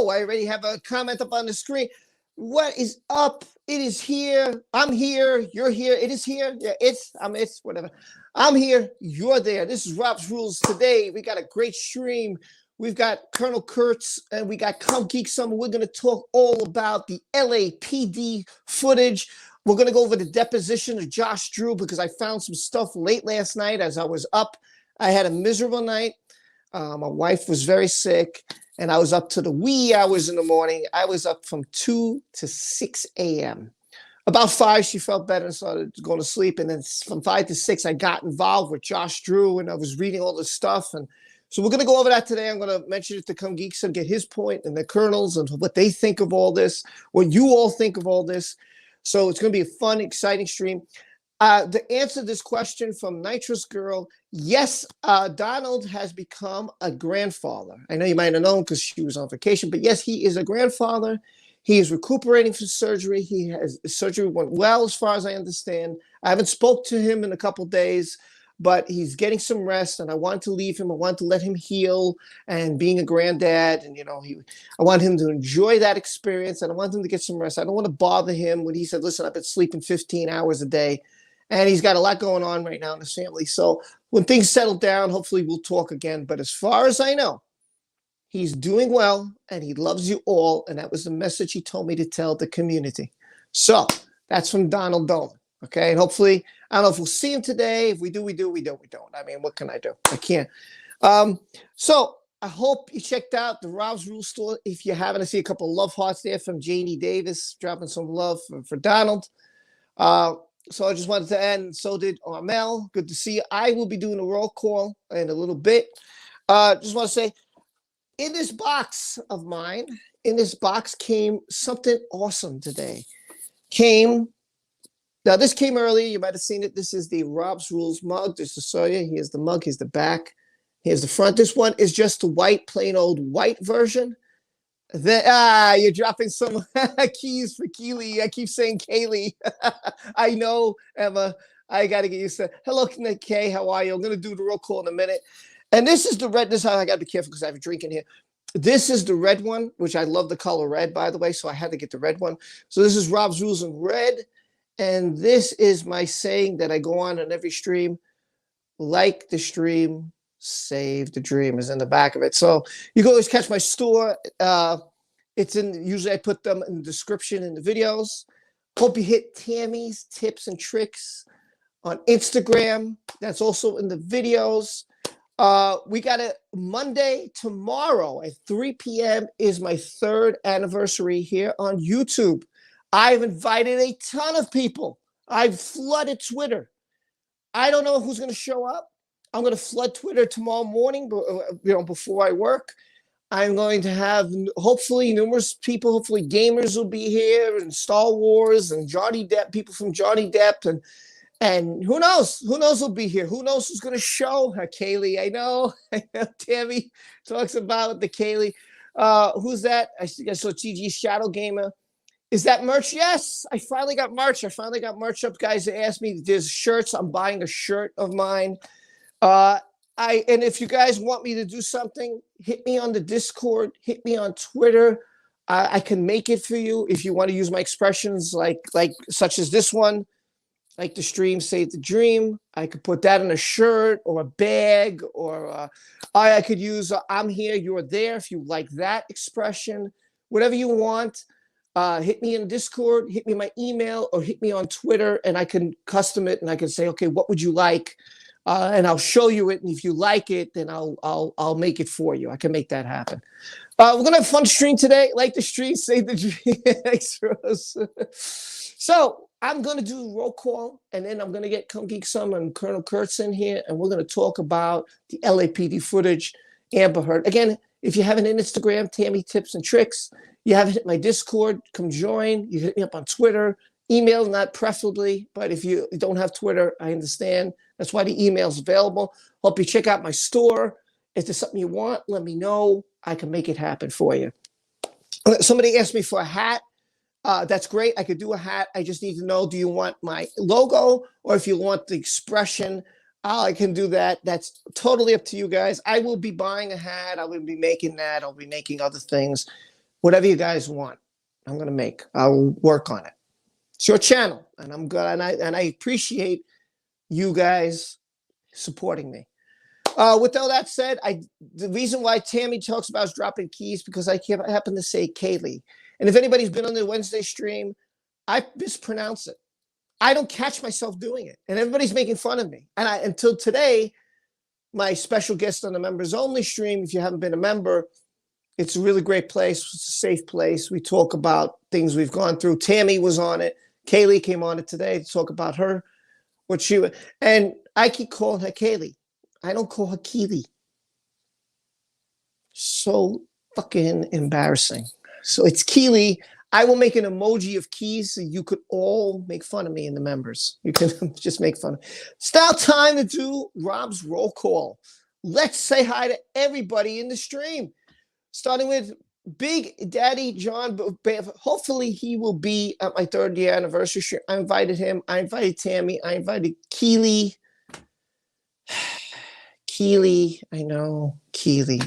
Oh, I already have a comment up on the screen. What is up? It is here. I'm here. You're here. It is here. Yeah, it's whatever. I'm here. You're there. This is Rob's Rules. Today, we got a great stream. We've got Colonel Kurtz and we got Geek. We're going to talk all about the LAPD footage. We're going to go over the deposition of Josh Drew because I found some stuff late last night as I was up. I had a miserable night. My wife was very sick, and I was up to the wee hours in the morning. I was up from 2 to 6 a.m. About 5, she felt better and started going to sleep. And then from 5 to 6, I got involved with Josh Drew, and I was reading all this stuff. And so we're going to go over that today. I'm going to mention it to Geeks and get his point and the colonels and what they think of all this, what you all think of all this. So it's going to be a fun, exciting stream. To answer this question from Nitrous Girl, yes, Donald has become a grandfather. I know you might have known because she was on vacation, but yes, he is a grandfather. He is recuperating from surgery. Surgery went well, as far as I understand. I haven't spoke to him in a couple days, but he's getting some rest, and I want to leave him. I want to let him heal and being a granddad, and I want him to enjoy that experience, and I want him to get some rest. I don't want to bother him when he said, "Listen, I've been sleeping 15 hours a day." And he's got a lot going on right now in his family. So when things settle down, hopefully we'll talk again. But as far as I know, he's doing well and he loves you all. And that was the message he told me to tell the community. So that's from Donald Dolan. Okay. And hopefully, I don't know if we'll see him today. If we do, we do. We don't, we don't. I mean, what can I do? I can't. So I hope you checked out the Rob's Rule store. If you haven't, I see a couple of love hearts there from Janie Davis, dropping some love for Donald. So I just wanted to end. So did Armel. Good to see you. I will be doing a roll call in a little bit. Just want to say, in this box of mine, in this box came something awesome today. Now this came early. You might have seen it. This is the Rob's Rules mug. There's the Sawyer. Here's the mug. Here's the back. Here's the front. This one is just the white, plain old white version. Then you're dropping some keys for Keely. I keep saying Kaylee. I know, Emma. I got to get used to it. Hello, Kay. How are you? I'm going to do the roll call in a minute. And this is the red. This is how I got to be careful because I have a drink in here. This is the red one, which I love the color red, by the way. So I had to get the red one. So this is Rob's Rules in red. And this is my saying that I go on every stream. Like the stream. Save the dream is in the back of it. So you can always catch my store. It's usually I put them in the description in the videos. Hope you hit Tammy's Tips and Tricks on Instagram. That's also in the videos. We got a Monday tomorrow at 3 p.m. is my 3rd anniversary here on YouTube. I've invited a ton of people. I've flooded Twitter. I don't know who's going to show up. I'm going to flood Twitter tomorrow morning, before I work. I'm going to have, hopefully, numerous people. Hopefully, gamers will be here, and Star Wars, and Johnny Depp, people from Johnny Depp, and who knows? Who knows will be here? Who knows who's going to show? Kaylee, I know. Tammy talks about the Kaylee. Who's that? I saw TG Shadow Gamer. Is that merch? Yes, I finally got merch. I finally got merch up. Guys asked me, there's shirts. I'm buying a shirt of mine. And if you guys want me to do something, hit me on the Discord, hit me on Twitter. I can make it for you if you want to use my expressions like such as this one, like the stream, save the dream. I could put that in a shirt or a bag, or I could use I'm here, you're there if you like that expression. Whatever you want, hit me in Discord, hit me my email, or hit me on Twitter, and I can custom it, and I can say, okay, what would you like? And I'll show you it, and if you like it, then I'll make it for you. I can make that happen. We're gonna have a fun stream today. Like the stream, save the dream. Thanks, Rose. So I'm gonna do roll call, and then I'm gonna get Geek and Colonel Kurtz in here, and we're gonna talk about the LAPD footage. Amber Heard. Again, if you haven't an Instagram, Tammy Tips and Tricks. You haven't hit my Discord, come join. You hit me up on Twitter. Email, not preferably, but if you don't have Twitter, I understand. That's why the email's available. Hope you check out my store. If there's something you want, let me know. I can make it happen for you. Somebody asked me for a hat. That's great. I could do a hat. I just need to know, do you want my logo or if you want the expression? I can do that. That's totally up to you guys. I will be buying a hat. I will be making that. I'll be making other things. whatever you guys want, I'm going to make. I'll work on it. It's your channel, and I'm good. And I appreciate you guys supporting me. With all that said, the reason why Tammy talks about dropping keys because I happen to say Kaylee. And if anybody's been on the Wednesday stream, I mispronounce it. I don't catch myself doing it, and everybody's making fun of me. And until today, my special guest on the members only stream, if you haven't been a member, it's a really great place. It's a safe place. We talk about things we've gone through. Tammy was on it. Kaylee came on it today to talk about her, what she, and I keep calling her Kaylee. I don't call her Keely. So fucking embarrassing. So it's Keely. I will make an emoji of keys so you could all make fun of me in the members. You can just make fun of me. It's now time to do Rob's roll call. Let's say hi to everybody in the stream. Starting with Big Daddy John. Hopefully he will be at my 3rd year anniversary stream. I invited him. I invited Tammy. I invited Keely. Keely. I know. Keely.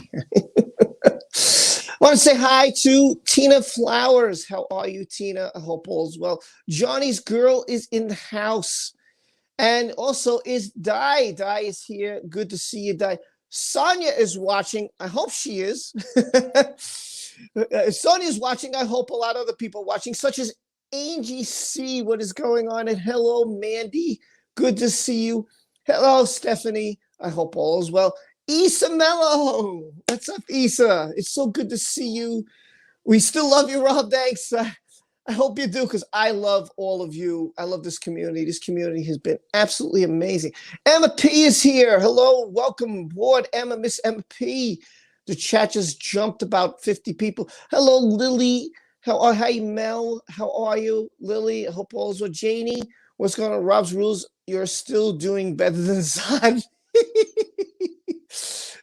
I want to say hi to Tina Flowers. How are you, Tina? I hope all's well. Johnny's girl is in the house. And also is Di. Di is here. Good to see you, Di. Sonia is watching. I hope she is. Sonia's watching. I hope a lot of other people are watching, such as Angie C. What is going on? And hello, Mandy. Good to see you. Hello, Stephanie. I hope all is well. Issa Mello. What's up, Issa? It's so good to see you. We still love you, Rob. Thanks. I hope you do, because I love all of you. I love this community. This community has been absolutely amazing. Emma P is here. Hello. Welcome aboard, Emma, Miss Emma P. The chat just jumped about 50 people. Hello, Lily. Hi, Mel. How are you, Lily? I hope all is well. Janie, what's going on? Rob's Rules. You're still doing better than Zod.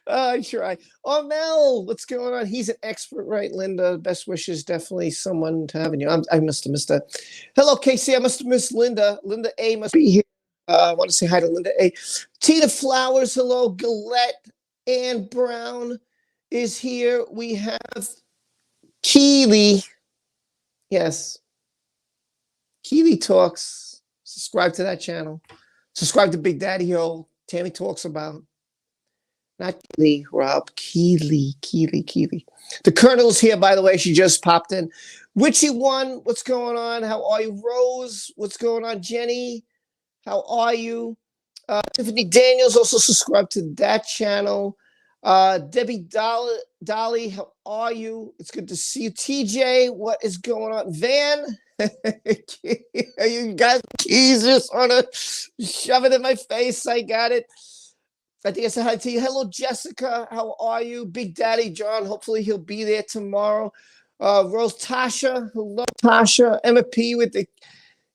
I try. Oh, Mel, what's going on? He's an expert, right, Linda? Best wishes, definitely someone to having you. I must have missed that. Hello, Casey. I must have missed Linda. Linda A must be here. I want to say hi to Linda A. Tina Flowers, hello. Gillette Ann Brown is here. We have Keely. Yes. Keely Talks. Subscribe to that channel. Subscribe to Big Daddy Hill. Tammy talks about. Not Keely, Rob. Keely. The Colonel's here, by the way. She just popped in. Witchy One, what's going on? How are you? Rose, what's going on? Jenny, how are you? Tiffany Daniels, also subscribe to that channel. Debbie Dolly, how are you? It's good to see you. TJ, what is going on? Van, you guys keys just want to shove it in my face. I got it. I think I said hi to you. Hello, Jessica. How are you? Big Daddy John. Hopefully he'll be there tomorrow. Rose Tasha. Hello, Tasha. Emma P with the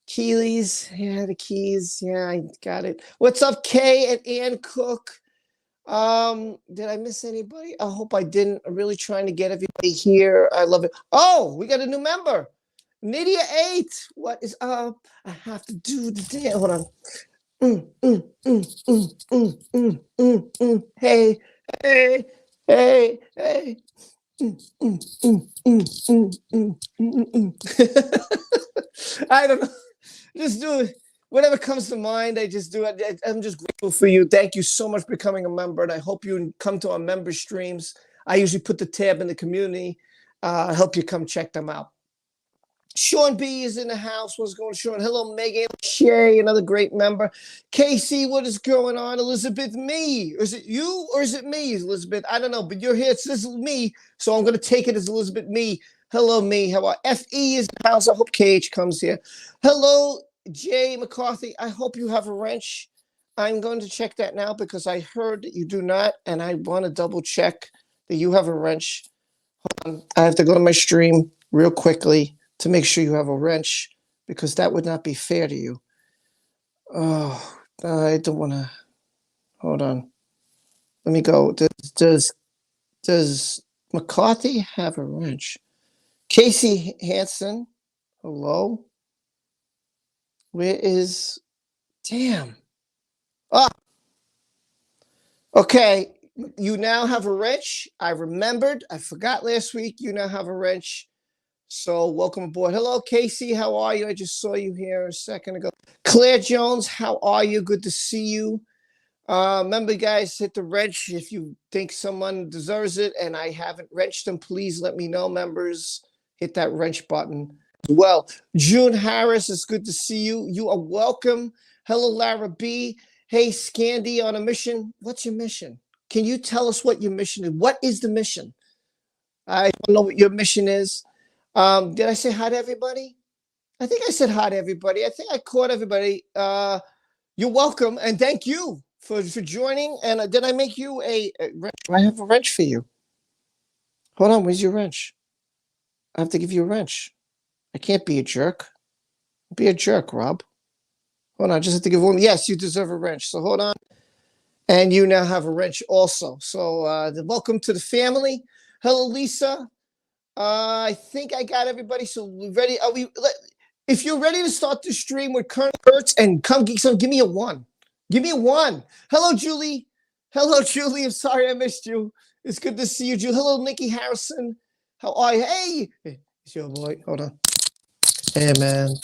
Keys. Yeah, the keys. Yeah, I got it. What's up, Kay and Ann Cook? Did I miss anybody? I hope I didn't. I'm really trying to get everybody here. I love it. Oh, we got a new member. Nydia 8. What is up? I have to do the dance. Hold on. Hey, hey, hey, hey. I don't know. Just do it. Whatever comes to mind, I just do it. I'm just grateful for you. Thank you so much for becoming a member, and I hope you come to our member streams. I usually put the tab in the community. I hope you come check them out. Sean B is in the house. What's going on, Sean? Hello, Megan Shay, another great member. Casey, what is going on? Elizabeth, me. Is it you or is it me, Elizabeth? I don't know, but you're here. It says me, so I'm going to take it as Elizabeth, me. Hello, me. How are FE is in the house? I hope KH comes here. Hello, Jay McCarthy. I hope you have a wrench. I'm going to check that now because I heard that you do not, and I want to double check that you have a wrench. Hold on. I have to go to my stream real quickly to make sure you have a wrench, because that would not be fair to you. Oh, I don't want to. Hold on. Let me go. Does McCarthy have a wrench? Casey Hansen, hello. Where is? Damn. Ah. Okay. You now have a wrench. I remembered. I forgot last week. You now have a wrench. So welcome aboard. Hello, Casey. How are you? I just saw you here a second ago. Claire Jones, how are you? Good to see you. Remember, guys, hit the wrench if you think someone deserves it and I haven't wrenched them. Please let me know, members. Hit that wrench button as well. June Harris, it's good to see you. You are welcome. Hello, Lara B. Hey, Scandy on a mission. What's your mission? Can you tell us what your mission is? What is the mission? I don't know what your mission is. Did I say hi to everybody? I think I said hi to everybody. I think I caught everybody. You're welcome, and thank you for joining. And did I make you a wrench? I have a wrench for you. Hold on, where's your wrench? I have to give you a wrench. I can't be a jerk. Be a jerk, Rob. Hold on, I just have to give one. Yes, you deserve a wrench. So hold on. And you now have a wrench also. So welcome to the family. Hello, Lisa. I think I got everybody. So ready? Are we? If you're ready to start the stream with Kurtz and come Geek Some, give me a 1. Give me a 1. Hello, Julie. Hello, Julie. I'm sorry I missed you. It's good to see you, Julie. Hello, Nikki Harrison. How are you? Hey, it's your boy. Hold on. Hey, man.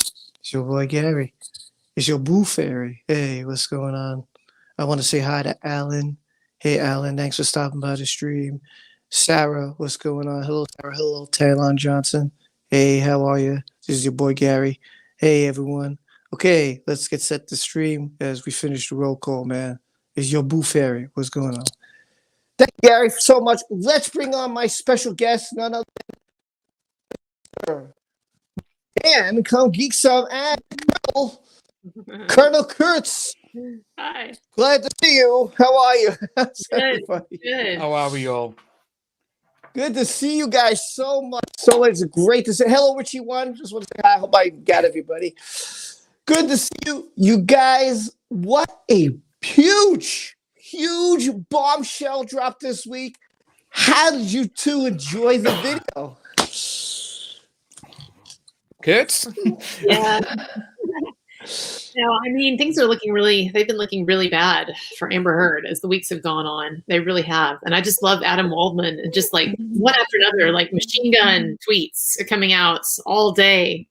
It's your boy, Gary. It's your boo fairy. Hey, what's going on? I want to say hi to Alan. Hey, Alan. Thanks for stopping by the stream. Sarah, what's going on? Hello, Sarah. Hello, Talon Johnson. Hey, how are you? This is your boy, Gary. Hey, everyone. Okay, let's get set to stream as we finish the roll call, man. It's your boo fairy. What's going on? Thank you, Gary, so much. Let's bring on my special guest, none other than Dan, come Geek Some, and Colonel Kurtz. Hi. Glad to see you. How are you? Good. Good. How are we all? Good to see you guys so much. So it's great to say hello, Richie One. Just want to say hi. I hope I got everybody. Good to see you. You guys, what a huge bombshell drop this week. How did you two enjoy the video? Kurtz? Yeah. No, I mean, things are they've been looking really bad for Amber Heard as the weeks have gone on. They really have. And I just love Adam Waldman and just like one after another, like machine gun tweets are coming out all day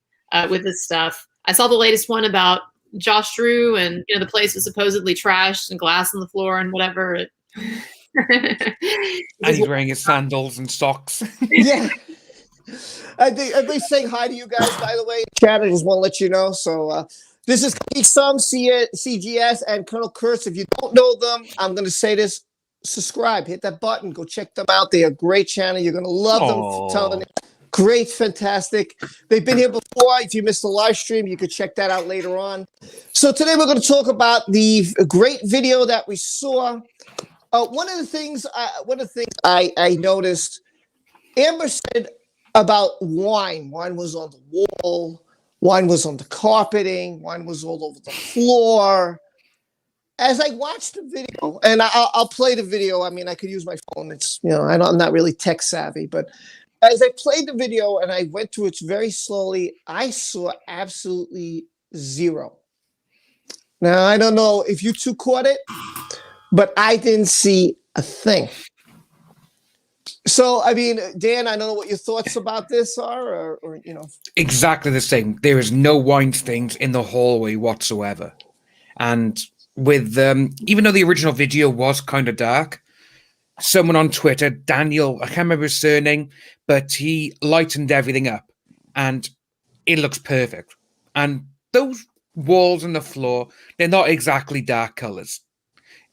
with this stuff. I saw the latest one about Josh Drew and, the place was supposedly trashed and glass on the floor and whatever. And he's wearing his sandals and socks. Yeah. I think everybody's saying hi to you guys, by the way. Chat, I just want to let you know. So this is Geek Some, CGS, and Colonel Kurtz. If you don't know them, I'm going to say this. Subscribe. Hit that button. Go check them out. They are a great channel. You're going to love them. Telling it. Great, fantastic. They've been here before. If you missed the live stream, you could check that out later on. So today we're going to talk about the great video that we saw. One of the things I noticed, Amber said about wine. Wine was on the wall. Wine was on the carpeting. Wine was all over the floor. As I watched the video, and I'll play the video. I mean, I could use my phone. It's, I'm not really tech savvy, but as I played the video and I went through it very slowly, I saw absolutely zero. Now, I don't know if you two caught it, but I didn't see a thing. So, I mean, Dan, I don't know what your thoughts about this are, or Exactly the same. There is no wine stains in the hallway whatsoever. And with, even though the original video was kind of dark, someone on Twitter, Daniel, I can't remember his surname, but he lightened everything up and it looks perfect. And those walls and the floor, they're not exactly dark colors.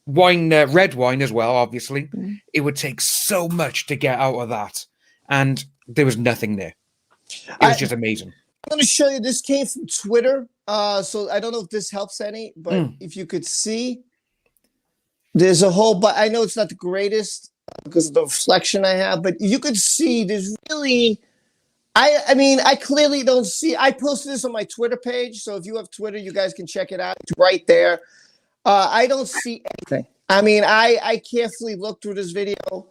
Wine, red wine as well, obviously. It would take so much to get out of that. And there was nothing there. It was just amazing. I'm going to show you. This came from Twitter. So I don't know if this helps any, but if you could see, there's a whole, but I know it's not the greatest because of the reflection I have, but you could see there's really, I mean, I clearly don't see, I posted this on my Twitter page. So if you have Twitter, you guys can check it out. It's right there. I don't see anything. I mean, I carefully looked through this video.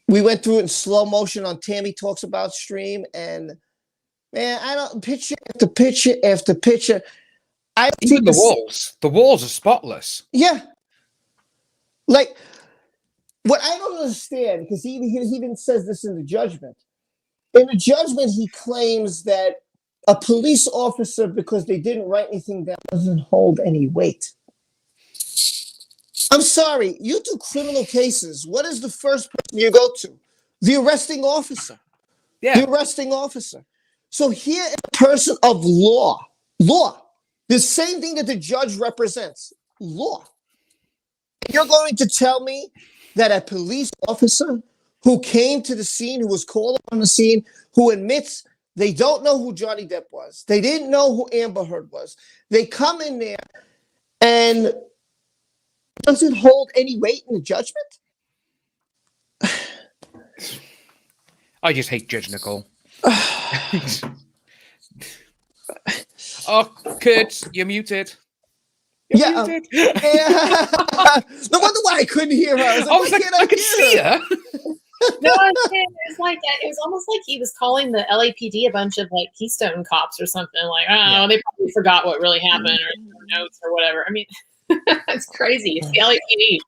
We went through it in slow motion on Tammy Talks About stream, and man, I don't picture after picture after picture. I Even the walls. The walls are spotless. Yeah. Like, what I don't understand, because he even says this in the judgment. In the judgment, he claims that a police officer, because they didn't write anything down, doesn't hold any weight. I'm sorry, you do criminal cases. What is the first person you go to? The arresting officer. Yeah. The arresting officer. So here is a person of law. The same thing that the judge represents. Law. You're going to tell me that a police officer who came to the scene, who was called on the scene, who admits they don't know who Johnny Depp was, they didn't know who Amber Heard was, they come in there and doesn't hold any weight in the judgment? I just hate Judge Nicole. Oh, Kurtz, you're muted. Yeah. No wonder why I couldn't hear her. I was like, I could see her. No, it's like it was almost like he was calling the LAPD a bunch of like Keystone cops or something. Like, oh, they probably forgot what really happened or notes or whatever. I mean, it's crazy. It's the LAPD.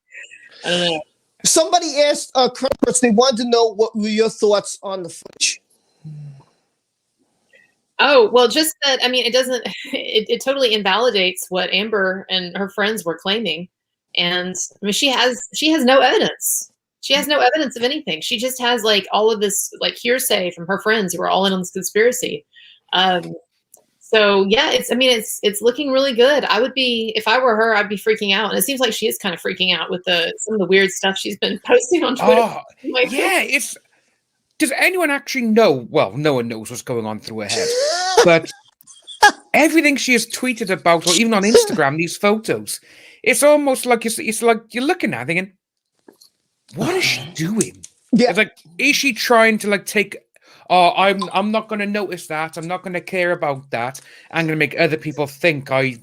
I don't know. Somebody asked Kurtz, they wanted to know what were your thoughts on the footage. Oh, well, just that, I mean, it totally invalidates what Amber and her friends were claiming. And I mean, she has no evidence. She has no evidence of anything. She just has like all of this like hearsay from her friends who are all in on this conspiracy. So yeah, it's looking really good. I would be, if I were her, I'd be freaking out. And it seems like she is kind of freaking out with some of the weird stuff she's been posting on Twitter. Oh, like, yeah, does anyone actually know? Well, no one knows what's going on through her head. But everything she has tweeted about, or even on Instagram, these photos, it's almost like it's like you're looking at it thinking, what is she doing? Yeah. It's like, is she trying to like take, oh, I'm not going to notice that. I'm not going to care about that. I'm going to make other people think I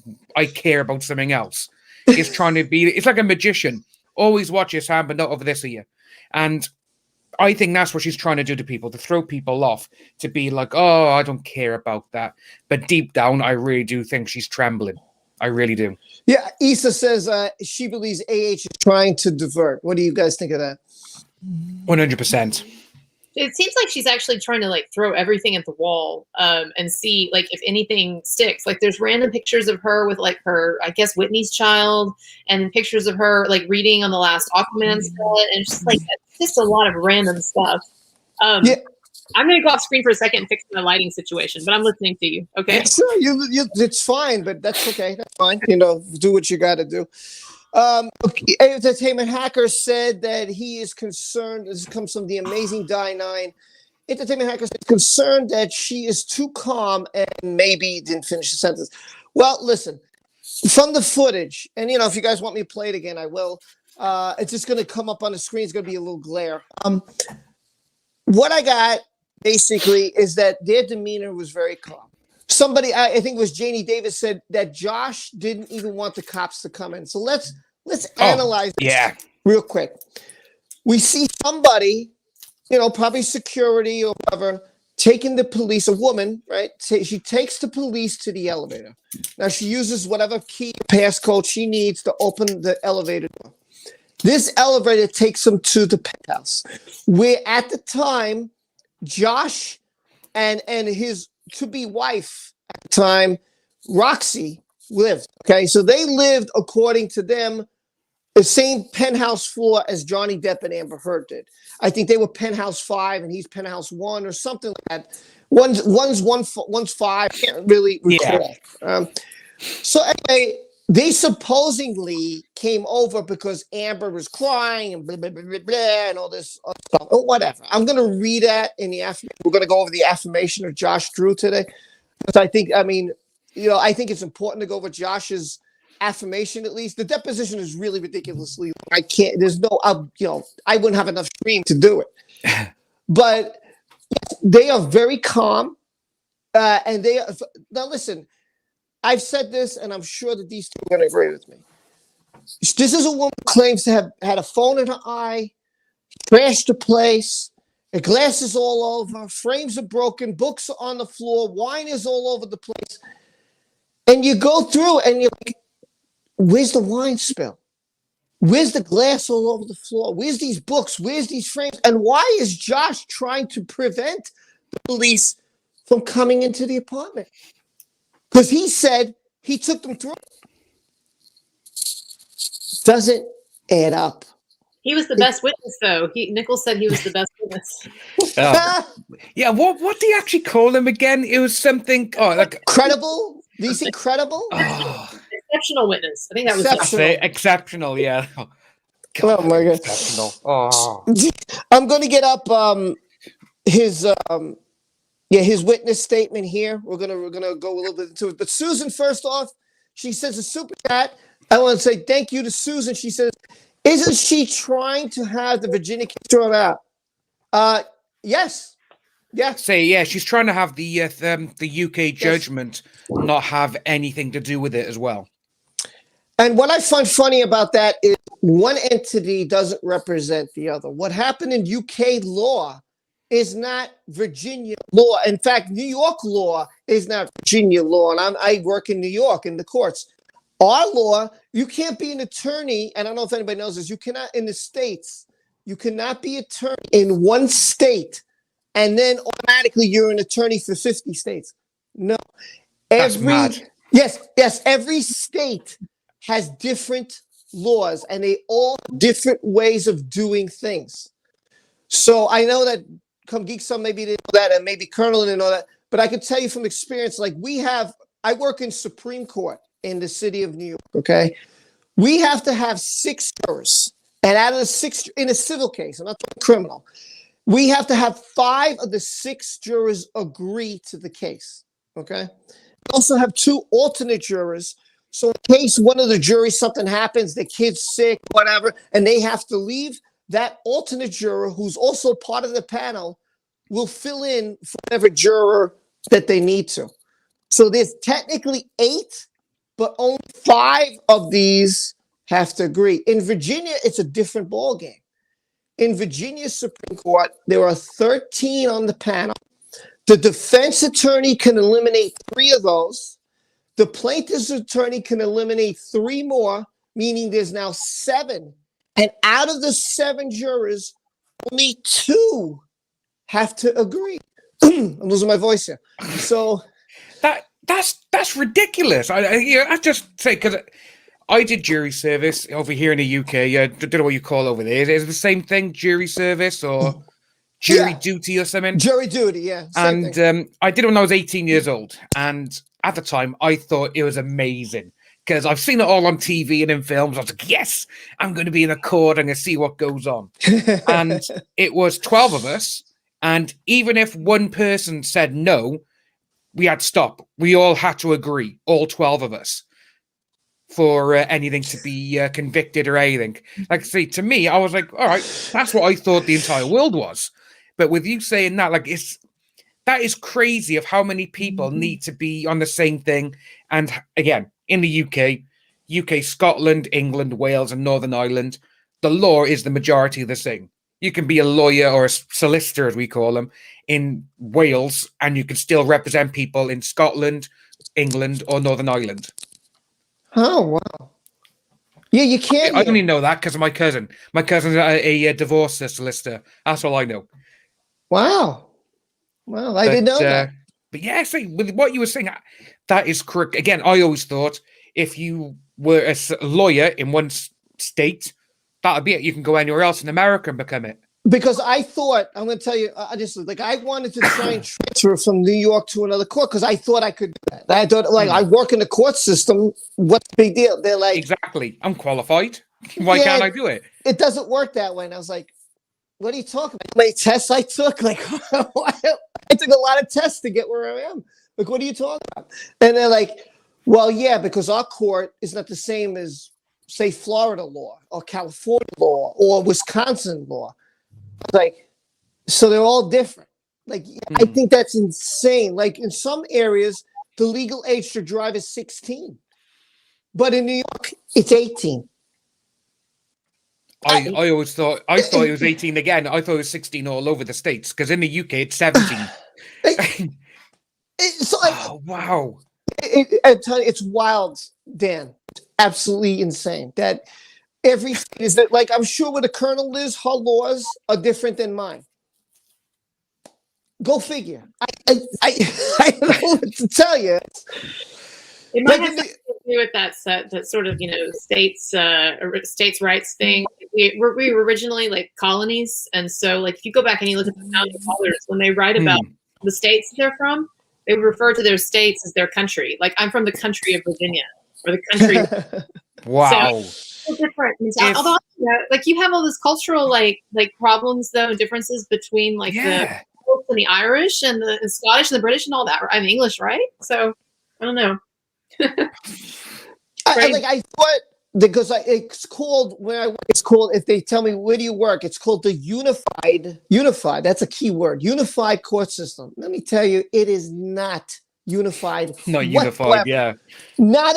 care about something else. It's trying to be, it's like a magician. Always watch his hand, but not over this here. And I think that's what she's trying to do to people, to throw people off, to be like, oh, I don't care about that. But deep down, I really do think she's trembling. I really do. Yeah, Issa says she believes AH is trying to divert. What do you guys think of that? 100%. It seems like she's actually trying to like throw everything at the wall and see like if anything sticks. Like there's random pictures of her with like her, I guess, Whitney's child, and pictures of her like reading on the last Aquaman set, and it's just like just a lot of random stuff. Yeah. I'm gonna go off screen for a second and fix my lighting situation, but I'm listening to you. Okay. Yeah, sure, it's fine, but that's okay. That's fine. You know, do what you got to do. Entertainment Hacker said that he is concerned. This comes from the amazing Die9. Entertainment Hacker is concerned that she is too calm and maybe didn't finish the sentence. Well, listen, from the footage, and you know, if you guys want me to play it again, I will. It's just going to come up on the screen. It's going to be a little glare. What I got basically is that their demeanor was very calm. Somebody, I think it was Janie Davis, said that Josh didn't even want the cops to come in. So let's analyze this real quick. We see somebody, you know, probably security or whatever, taking the police, a woman, right? She takes the police to the elevator. Now she uses whatever key passcode she needs to open the elevator door. This elevator takes them to the penthouse, where at the time, Josh and his to-be wife at the time, Roxy, lived. Okay, so they lived, according to them, the same penthouse floor as Johnny Depp and Amber Heard did. I think they were penthouse 5 and he's penthouse 1 or something like that. One's 5. Can't really recall. Yeah. So anyway, they supposedly came over because Amber was crying and blah, blah, blah, blah, blah, and all this stuff. Oh, whatever. I'm going to read that in the affirmation. We're going to go over the affirmation of Josh Drew today. Because I think it's important to go over Josh's affirmation at least. The deposition is really ridiculously long. I wouldn't have enough stream to do it. But they are very calm. And they are, now listen, I've said this, and I'm sure that these two are going to agree with me. This is a woman who claims to have had a phone in her eye, trashed the place, the glass is all over, frames are broken, books are on the floor, wine is all over the place. And you go through and you're like, where's the wine spill? Where's the glass all over the floor? Where's these books? Where's these frames? And why is Josh trying to prevent the police from coming into the apartment. Because he said he took them through. Doesn't add up. He was the best witness, though. Nichols said he was the best witness. Yeah, what do you actually call him again? It was something like credible. Did you say credible? Exceptional witness. I think that was exceptional. Yeah. God, oh my God. Exceptional. Oh. I'm going to get up his witness statement here. We're gonna go a little bit into it. But Susan, first off, she says a super chat. I want to say thank you to Susan. She says, isn't she trying to have the Virginia case thrown out? Yes. Yeah. She's trying to have the UK judgment not have anything to do with it as well. And what I find funny about that is one entity doesn't represent the other. What happened in UK law is not Virginia law. In fact, New York law is not Virginia law. And I work in New York in the courts. Our law, you can't be an attorney. And I don't know if anybody knows this. You cannot, in the States, you cannot be attorney in one state and then automatically you're an attorney for 50 states. No. That's mad. Yes. Every state has different laws and they all different ways of doing things. So I know that Come Geek, some maybe didn't know that, and maybe Colonel didn't know that, but I can tell you from experience, like I work in Supreme Court in the city of New York, okay? We have to have 6 jurors, and out of the 6, in a civil case, I'm not talking criminal, we have to have 5 of the 6 jurors agree to the case, okay? We also have 2 alternate jurors, so in case one of the juries, something happens, the kid's sick, whatever, and they have to leave, that alternate juror, who's also part of the panel, will fill in for whatever juror that they need to. So there's technically 8, but only 5 of these have to agree. In Virginia, it's a different ballgame. In Virginia Supreme Court, there are 13 on the panel. The defense attorney can eliminate 3 of those. The plaintiff's attorney can eliminate 3 more, meaning there's now 7. And out of the 7 jurors, only 2 have to agree. I'm losing my voice here. So that's ridiculous. I just say, because I did jury service over here in the UK. I don't know what you call over there. Is it the same thing, jury service or jury duty or something? Jury duty, yeah. And I did it when I was 18 years old. And at the time, I thought it was amazing. Because I've seen it all on TV and in films. I was like, yes, I'm going to be in a court and I see what goes on. And it was 12 of us. And even if one person said no, we had to stop. We all had to agree, all 12 of us, for anything to be convicted or anything. Like, see, to me, I was like, all right, that's what I thought the entire world was. But with you saying that, like, that is crazy of how many people need to be on the same thing. And again, in the UK, Scotland, England, Wales, and Northern Ireland, the law is the majority of the thing. You can be a lawyer or a solicitor, as we call them, in Wales, and you can still represent people in Scotland, England, or Northern Ireland. Oh, wow. Yeah, you can. I only know that because of my cousin. My cousin's a divorce solicitor. That's all I know. Wow. Well, I didn't know that. But yeah, see, with what you were saying, that is correct. Again, I always thought if you were a lawyer in one state, that would be it. You can go anywhere else in America and become it. Because I thought, I'm going to tell you, I wanted to try and transfer from New York to another court because I thought I could do that. I thought, I work in the court system. What's the big deal? They're like, exactly. I'm qualified. Why can't I do it? It doesn't work that way. And I was like, what are you talking about? How many tests I took? Like, I took a lot of tests to get where I am. Like, what are you talking about? And they're like, well, yeah, because our court is not the same as, say, Florida law or California law or Wisconsin law. Like, so they're all different. Like, I think that's insane. Like, in some areas, the legal age to drive is 16. But in New York, it's 18. I always thought it was 18 again. I thought it was 16 all over the States because in the UK it's 17. Oh, wow. I'm telling you, it's wild, Dan. It's absolutely insane that every state is that, like, I'm sure where the Colonel is, her laws are different than mine. Go figure. I don't know what to tell you. It might Like, have something to do with that sort of, states rights thing. We were originally like colonies, and so like if you go back and you look at the founding fathers, when they write about the states they're from, they would refer to their states as their country. Like, I'm from the country of Virginia, or the country. Wow. So different. Although, like, you have all this cultural like problems though, and differences between like the Scots and the Irish and the Scottish and the British and all that. I mean, English, right? So I don't know. I thought, because it's called, it's called, if they tell me where do you work, it's called the unified. That's a key word. Unified court system. Let me tell you, it is not unified. Not unified. Yeah. Now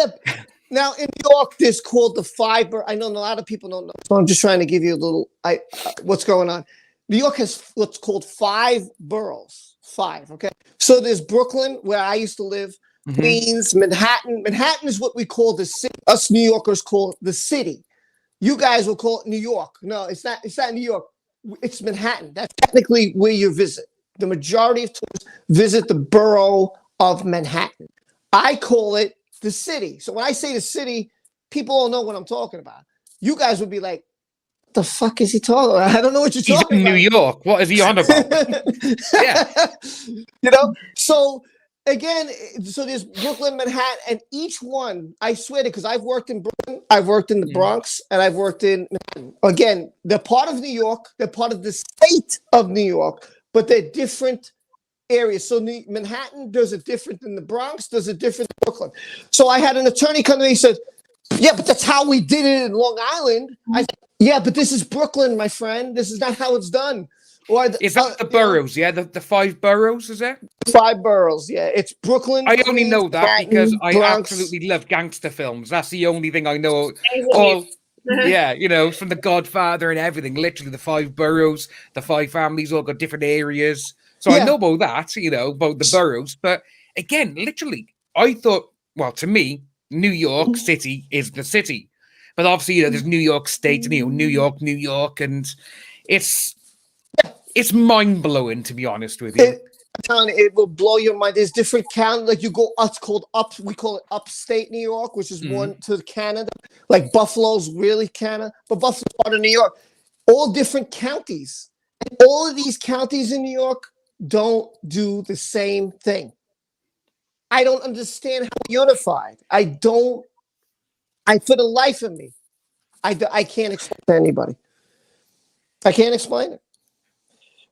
in New York, there's called the five. I know a lot of people don't know. So I'm just trying to give you a little. What's going on? New York has what's called 5 boroughs. 5. Okay. So there's Brooklyn, where I used to live. Queens, Manhattan. Manhattan is what we call the city. Us New Yorkers call it the city. You guys will call it New York. No, it's not. It's not New York. It's Manhattan. That's technically where you visit. The majority of tourists visit the borough of Manhattan. I call it the city. So when I say the city, people don't know what I'm talking about. You guys would be like, "What the fuck is he talking about? I don't know what you're talking about." New York. What is he on about? Yeah. So. Again, so there's Brooklyn, Manhattan, and each one, I swear to, because I've worked in Brooklyn, I've worked in the Bronx, and I've worked in Manhattan. Again, they're part of New York, they're part of the state of New York, but they're different areas. So Manhattan does it different than the Bronx, does it different than Brooklyn. So I had an attorney come to me, he said, "Yeah, but that's how we did it in Long Island." I said, "Yeah, but this is Brooklyn, my friend. This is not how it's done." Is that the boroughs? Yeah, the 5 boroughs, is it? 5 boroughs, yeah. It's Brooklyn. I only know that Manhattan, because I Bronx. absolutely love gangster films. That's the only thing I know. From The Godfather and everything. Literally, the 5 boroughs, the 5 families all got different areas. So I know about that, about the boroughs. But again, literally, I thought, well, to me, New York City is the city. But obviously, there's New York State, New York, and it's mind-blowing, to be honest with you. It will blow your mind. There's different counties. Like you go, it's called we call it upstate New York, which is one to Canada. Like Buffalo's really Canada, but Buffalo's part of New York. All different counties. And all of these counties in New York don't do the same thing. I don't understand how unified. For the life of me, I can't explain to anybody. I can't explain it.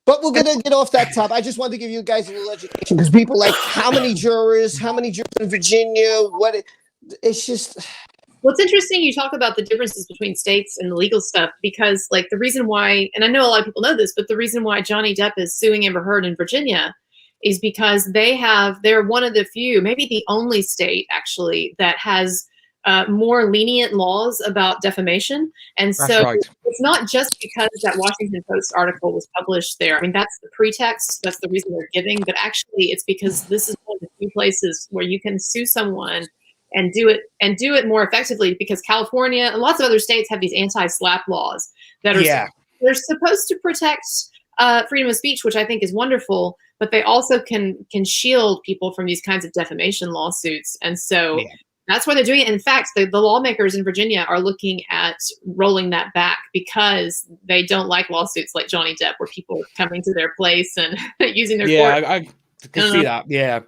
But we're going to get off that top. I just wanted to give you guys a little education because people like how many jurors in Virginia, it's just. Well, it's interesting you talk about the differences between states and the legal stuff because like the reason why, and I know a lot of people know this, but the reason why Johnny Depp is suing Amber Heard in Virginia is because they're one of the few, maybe the only state actually that has more lenient laws about defamation. And so it's not just because that Washington Post article was published there. I mean, that's the pretext. That's the reason they're giving. But actually, it's because this is one of the few places where you can sue someone and do it more effectively because California and lots of other states have these anti-slap laws that are they're supposed to protect freedom of speech, which I think is wonderful, but they also can shield people from these kinds of defamation lawsuits. And so that's why they're doing it. In fact, the lawmakers in Virginia are looking at rolling that back because they don't like lawsuits like Johnny Depp, where people are coming to their place and using their court. I can see that. Yeah,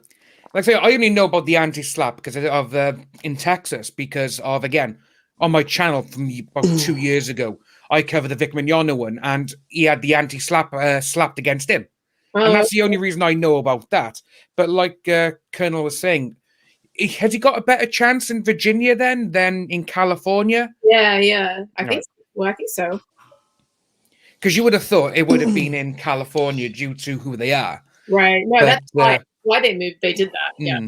like I say, I only know about the anti-slap because of in Texas because of again on my channel from about 2 years ago, I covered the Vic Mignogna one, and he had the anti-slap slapped against him, and that's the only reason I know about that. But like Colonel was saying. Has he got a better chance in Virginia then than in California? Yeah. I think so. Because you would have thought it would have been in California due to who they are. Right. No, that's why they moved. They did that. Yeah.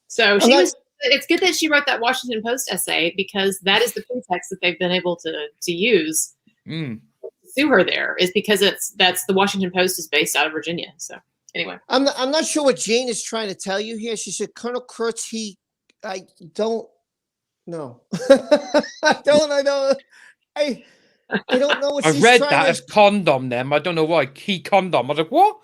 So it's good that she wrote that Washington Post essay because that is the pretext that they've been able to use to sue her there is because that's the Washington Post is based out of Virginia. So. Anyway, I'm not sure what Jane is trying to tell you here. She said, Colonel Kurtz, I don't know. I don't know what she's I read trying that to... as condom them. I don't know why. Key condom. I was like, what?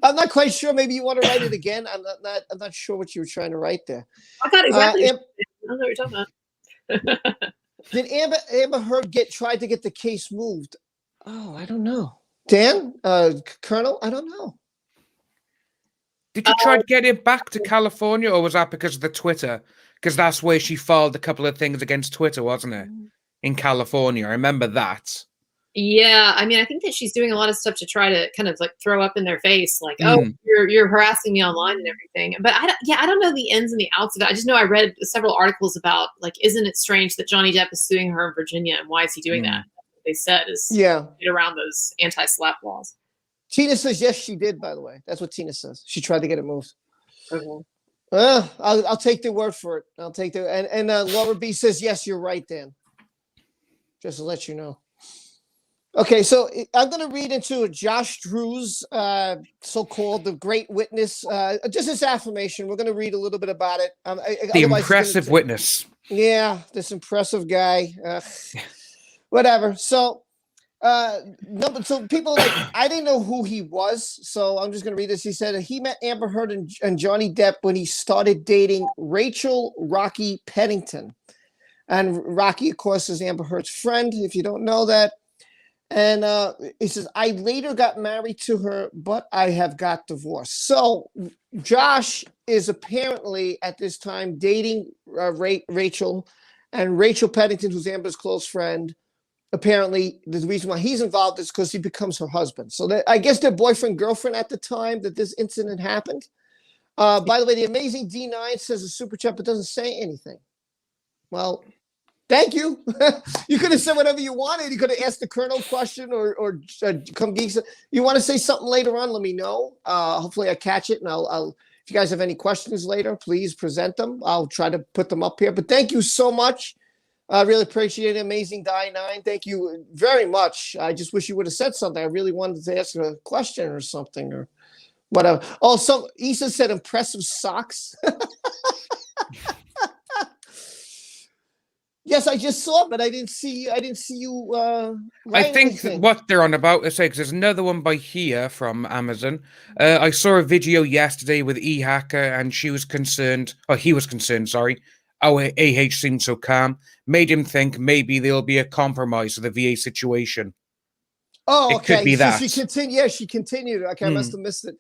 I'm not quite sure. Maybe you want to write it again. I'm not sure what you were trying to write there. I got exactly. I don't know what you're talking about. Did Amber Heard tried to get the case moved? Oh, I don't know. Dan, Colonel, I don't know. Did you try to get it back to California, or was that because of the Twitter? Because that's where she filed a couple of things against Twitter, wasn't it? In California, I remember that. Yeah, I mean, I think that she's doing a lot of stuff to try to kind of like throw up in their face, like, "Oh, you're harassing me online and everything." But I don't know the ins and the outs of it. I just know I read several articles about, like, isn't it strange that Johnny Depp is suing her in Virginia, and why is he doing that? They said is around those anti-slap laws. Tina says yes, she did. By the way, that's what Tina says. She tried to get it moved. Okay. I'll take their word for it. I'll take their and Laura B says yes, you're right, Dan. Just to let you know. Okay, so I'm going to read into Josh Drew's so-called the great witness. Just this affirmation. We're going to read a little bit about it. The impressive witness. Yeah, this impressive guy. Whatever. So, so people like, I didn't know who he was, so I'm just going to read this. He said he met Amber Heard and Johnny Depp when he started dating Rachel Rocky Pennington. And Rocky, of course, is Amber Heard's friend, if you don't know that. And he says, I later got married to her, but I have got divorced. So Josh is apparently at this time dating Rachel, and Rachel Pennington, who's Amber's close friend. Apparently, the reason why he's involved is because he becomes her husband. So I guess they're boyfriend, girlfriend at the time that this incident happened. By the way, the amazing D9 says a super chat, but doesn't say anything. Well, thank you. You could have said whatever you wanted. You could have asked the Colonel question or come Geeks. You want to say something later on, let me know. Hopefully I catch it, and I'll if you guys have any questions later, please present them. I'll try to put them up here. But thank you so much. I really appreciate it. Amazing Die9. Thank you very much. I just wish you would have said something. I really wanted to ask a question or something or whatever. Oh, Issa said impressive socks. Yes, I just saw it, but I didn't see you. I think what they're on about is because there's another one by here from Amazon. I saw a video yesterday with E-Hacker, and she was concerned. Oh, he was concerned. Sorry. Our AH seemed so calm, made him think maybe there'll be a compromise of the VA situation. Oh, okay. It could be that. She continued. Yeah, she continued. Okay, I must have missed it.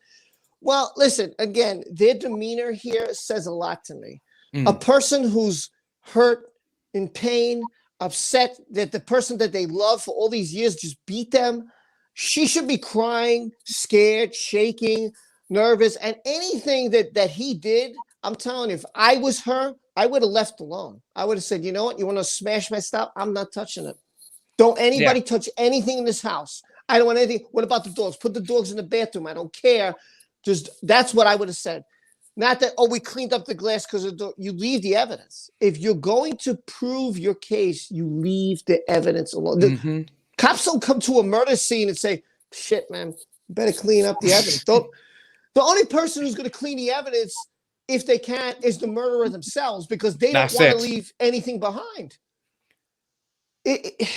Well, listen. Again, their demeanor here says a lot to me. A person who's hurt, in pain, upset that the person that they love for all these years just beat them. She should be crying, scared, shaking, nervous, and anything that he did. I'm telling you, if I was her, I would have left alone. I would have said, you know what? You want to smash my stuff? I'm not touching it. Don't anybody touch anything in this house. I don't want anything. What about the dogs? Put the dogs in the bathroom. I don't care. Just that's what I would have said. Not that, we cleaned up the glass because you leave the evidence. If you're going to prove your case, you leave the evidence alone. The cops don't come to a murder scene and say, shit, man, you better clean up the evidence. The only person who's going to clean the evidence, if they can, is the murderer themselves because they don't want to leave anything behind. It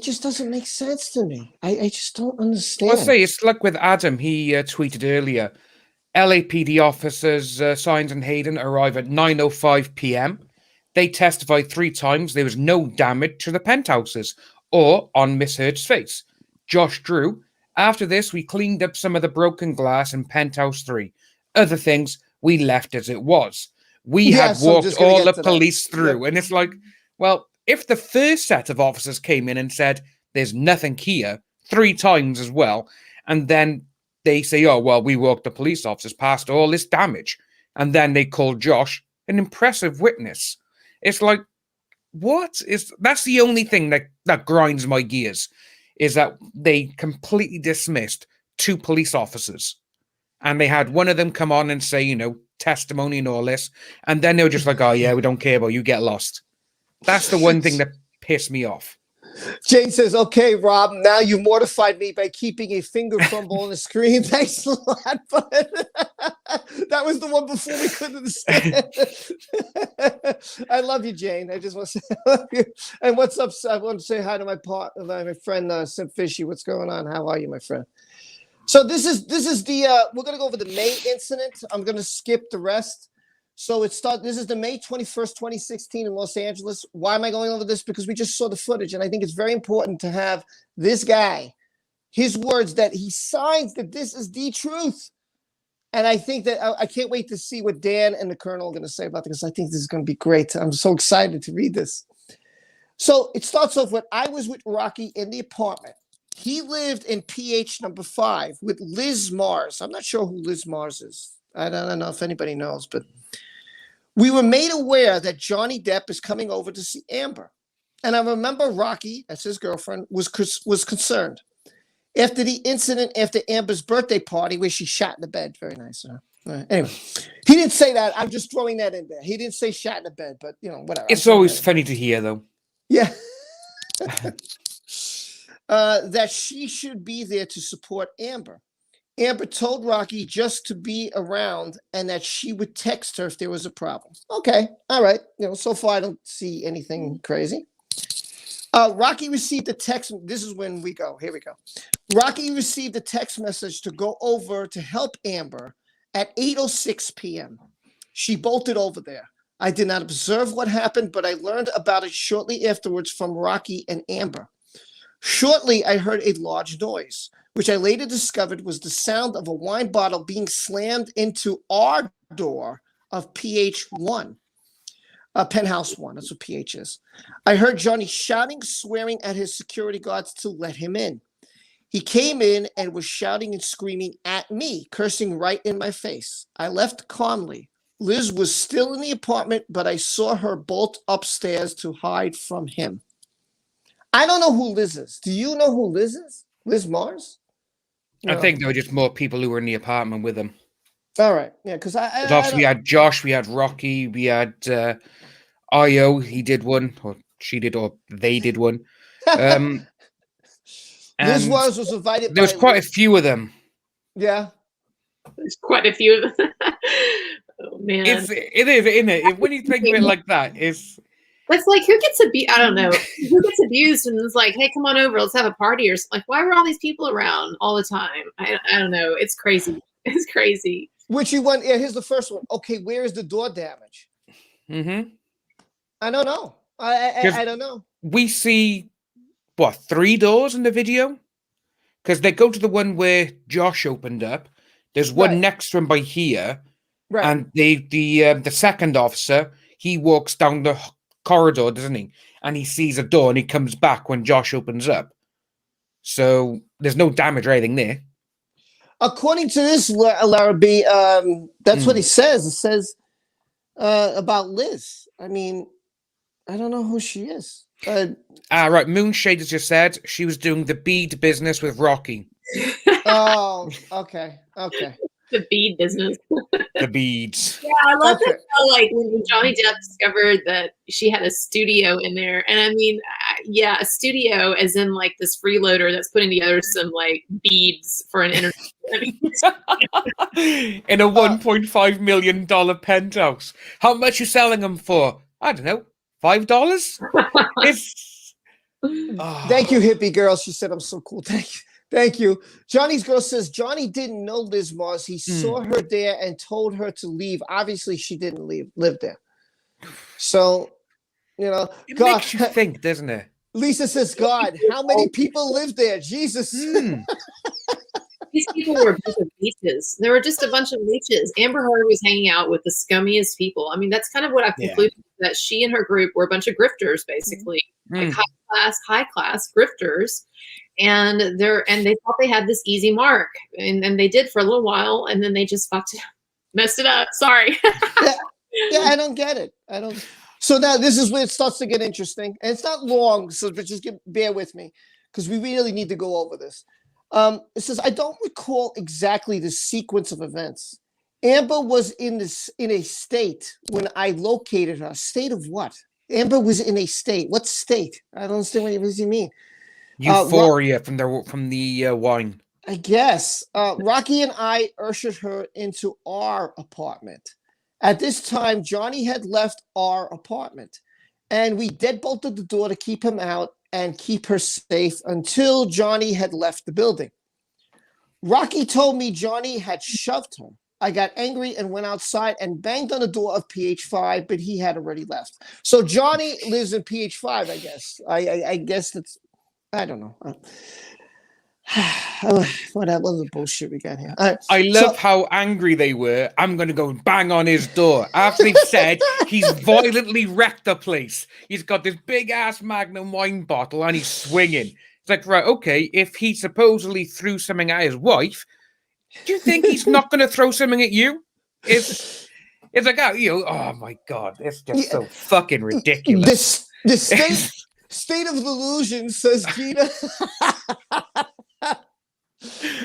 just doesn't make sense to me. I just don't understand. I'll say it's like with Adam. He tweeted earlier, LAPD officers Sines and Hayden arrive at 9:05 p.m. They testified 3 times there was no damage to the penthouses or on Miss Heard's face. Josh Drew, after this, we cleaned up some of the broken glass in penthouse 3. Other things, we left as it was. We had walked all the police through. And it's like, well, if the first set of officers came in and said, there's nothing here, 3 times as well, and then they say, oh, well, we walked the police officers past all this damage. And then they call Josh an impressive witness. It's like, that's the only thing that grinds my gears, is that they completely dismissed 2 police officers. And they had one of them come on and say, testimony and all this. And then they were just like, oh, yeah, we don't care about you, get lost. That's the one thing that pissed me off. Jane says, okay, Rob, now you mortified me by keeping a finger fumble on the screen. Thanks a lot, bud. That was the one before we couldn't understand. I love you, Jane. I just want to say I love you. And what's up? I want to say hi to my friend Sim Fishy. What's going on? How are you, my friend? So this is the we're gonna go over the May incident. I'm gonna skip the rest. So this is the May 21st, 2016 in Los Angeles. Why am I going over this? Because we just saw the footage, and I think it's very important to have this guy, his words that he signs that this is the truth. And I think that I can't wait to see what Dan and the Colonel are going to say about this. I think this is going to be great. I'm so excited to read this. So it starts off with, I was with Rocky in the apartment. He lived in PH number 5 with Liz Mars. I'm not sure who Liz Mars is. I don't know if anybody knows, but we were made aware that Johnny Depp is coming over to see Amber. And I remember Rocky, that's his girlfriend, was concerned. After the incident, after Amber's birthday party, where she shot in the bed. Very nice. Anyway, he didn't say that. I'm just throwing that in there. He didn't say shot in the bed, but, whatever. It's always funny to hear, though. Yeah. That she should be there to support Amber. Amber told Rocky just to be around and that she would text her if there was a problem. Okay. All right. So far I don't see anything crazy. Rocky received a text. This is when we go. Here we go. Rocky received a text message to go over to help Amber at 8:06 p.m. She bolted over there. I did not observe what happened, but I learned about it shortly afterwards from Rocky and Amber. Shortly, I heard a large noise, which I later discovered was the sound of a wine bottle being slammed into our door of PH1. Penthouse 1, that's what PH is. I heard Johnny shouting, swearing at his security guards to let him in. He came in and was shouting and screaming at me, cursing right in my face. I left calmly. Liz was still in the apartment, but I saw her bolt upstairs to hide from him. I don't know who Liz is. Do you know who Liz is? Liz Mars? I think there were just more people who were in the apartment with him. All right. Yeah, because obviously we had Josh, we had Rocky, we had Io, he did one, or she did, or they did one. Liz Mars was invited. There was quite a few of them. Yeah. There's quite a few of them. Oh, man. It is, isn't it? When you think of it like that, it's like, who gets abused? I don't know. Who gets abused and it's like, hey, come on over, let's have a party, or like, why were all these people around all the time? I don't know. It's crazy. It's crazy. Which you want? Yeah, here's the first one. Okay, where is the door damage? Mm-hmm. I don't know. I don't know. We see, 3 doors in the video? Because they go to the one where Josh opened up. There's one next to him by here. Right. And the second officer, he walks down the corridor, doesn't he? And he sees a door and he comes back when Josh opens up. So there's no damage or anything there. According to this, Lara B, that's what he says. It says about Liz. I mean, I don't know who she is. Right. Moonshade has just said she was doing the bead business with Rocky. Oh, okay. The bead business. The beads. Yeah, I love that. Like when Johnny Depp discovered that she had a studio in there, and I mean, a studio as in like this freeloader that's putting together some like beads for an internet. In a $1.5 million penthouse. How much you selling them for? I don't know. $5? It's. Thank you, hippie girl. She said, "I'm so cool." Thank you. Johnny's girl says Johnny didn't know Liz Mars. He saw her there and told her to leave. Obviously, she didn't live there. So, it makes you think, doesn't it? Lisa says, God, how many people live there? Jesus. These people were a bunch of leeches. There were just a bunch of leeches. Amber Heard was hanging out with the scummiest people. I mean, that's kind of what I've concluded, that she and her group were a bunch of grifters, basically. Like high class grifters. And they thought they had this easy mark, and they did for a little while, and then they just messed it up. Sorry. yeah, I don't get it. I don't. So now this is where it starts to get interesting, and it's not long, so but just bear with me because we really need to go over this. It says I don't recall exactly the sequence of events. Amber was in a state when I located her. State of what? Amber was in a state. What state? I don't understand what you mean. Euphoria from the wine. I guess. Rocky and I ushered her into our apartment. At this time, Johnny had left our apartment, and we deadbolted the door to keep him out and keep her safe until Johnny had left the building. Rocky told me Johnny had shoved her. I got angry and went outside and banged on the door of PH5, but he had already left. So Johnny lives in PH5, I guess. I guess that's, I don't know. What other bullshit we got here? I love how angry they were. I'm going to go and bang on his door. After they've said he's violently wrecked the place. He's got this big-ass Magnum wine bottle and he's swinging. It's like, right, okay, if he supposedly threw something at his wife, do you think he's not going to throw something at you? It's like, oh my God, it's just so fucking ridiculous. The state of delusion, says Gina.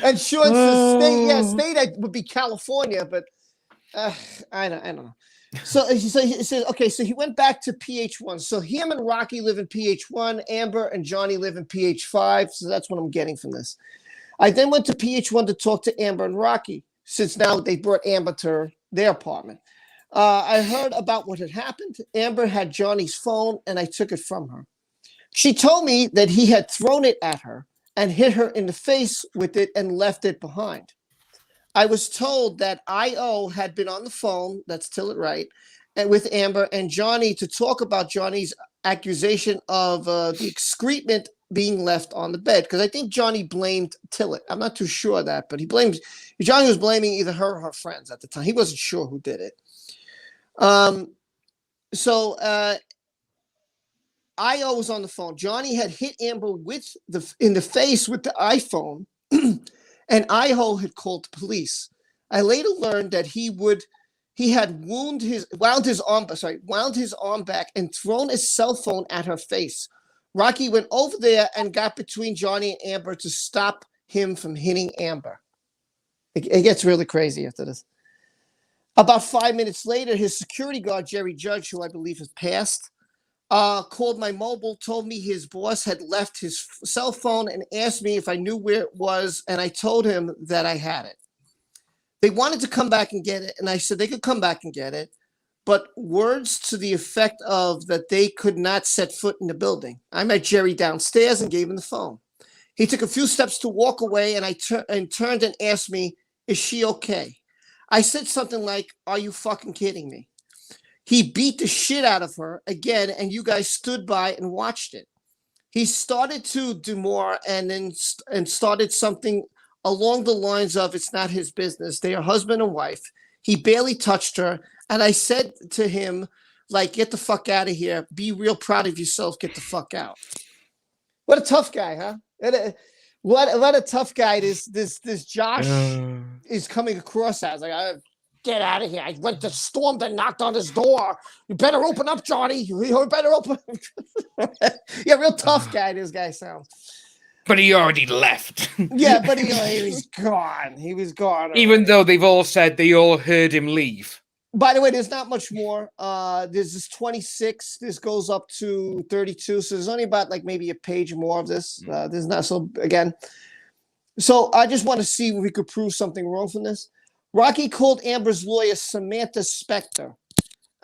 And Sean says state would be California, but I don't know. So he says, okay, so he went back to PH1. So him and Rocky live in PH1, Amber and Johnny live in PH5. So that's what I'm getting from this. I then went to PH1 to talk to Amber and Rocky, since now they brought Amber to their apartment. I heard about what had happened. Amber had Johnny's phone, and I took it from her. She told me that he had thrown it at her and hit her in the face with it and left it behind. I was told that I.O. had been on the phone, that's Tillet Wright, and with Amber and Johnny to talk about Johnny's accusation of the excrement being left on the bed, because I think Johnny blamed Tillet. I'm not too sure of that, but Johnny was blaming either her or her friends at the time. He wasn't sure who did it. I.O. was on the phone. Johnny had hit Amber in the face with the iPhone, and I.O. had called the police. I later learned that he had wound his arm back and thrown his cell phone at her face. Rocky went over there and got between Johnny and Amber to stop him from hitting Amber. It gets really crazy after this. About 5 minutes later, his security guard, Jerry Judge, who I believe has passed, called my mobile, told me his boss had left his cell phone and asked me if I knew where it was, and I told him that I had it. They wanted to come back and get it, and I said they could come back and get it, but words to the effect of that they could not set foot in the building. I met Jerry downstairs and gave him the phone. He took a few steps to walk away, and I turned and asked me, "Is she okay?" I said something like, "Are you fucking kidding me?" He beat the shit out of her again, and you guys stood by and watched it. He started to do more and started something along the lines of, "It's not his business. They are husband and wife." He barely touched her. And I said to him, like, "Get the fuck out of here. Be real proud of yourself. Get the fuck out." What a tough guy, huh? What a tough guy this Josh is coming across as. Like, get out of here. I went to stormed and knocked on his door. You better open up, Johnny. You better open. Yeah, real tough guy this guy sounds. But he already left. Yeah, but he was gone. He was gone. Even though they've all said they all heard him leave. By the way, there's not much more. There's this 26. This goes up to 32. So there's only about like maybe a page more of this. There's not so again. So I just want to see if we could prove something wrong from this. Rocky called Amber's lawyer, Samantha Spector,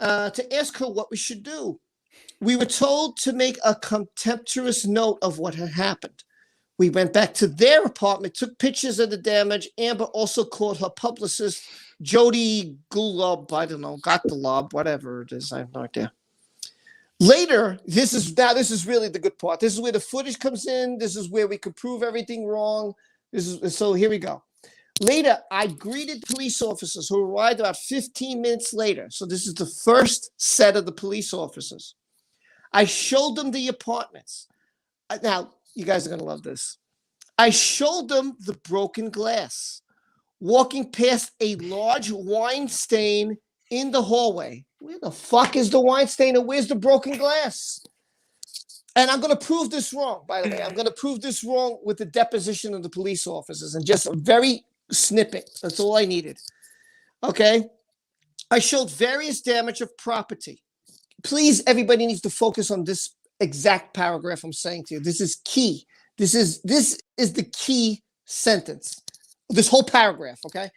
to ask her what we should do. We were told to make a contemptuous note of what had happened. We went back to their apartment, took pictures of the damage. Amber also called her publicist, Jody Gulob, I don't know, got the lob, whatever it is, I have no idea. Later, this is really the good part. This is where the footage comes in. This is where we could prove everything wrong. So here we go. Later, I greeted police officers who arrived about 15 minutes later. So this is the first set of the police officers. I showed them the apartments. Now, you guys are going to love this. I showed them the broken glass. Walking past a large wine stain in the hallway. Where the fuck is the wine stain and where's the broken glass? And I'm going to prove this wrong, by the way. I'm going to prove this wrong with the deposition of the police officers and just a very snippet. That's all I needed. Okay? I showed various damage of property. Please, everybody needs to focus on this exact paragraph I'm saying to you. This is key. This is the key sentence. This whole paragraph, okay?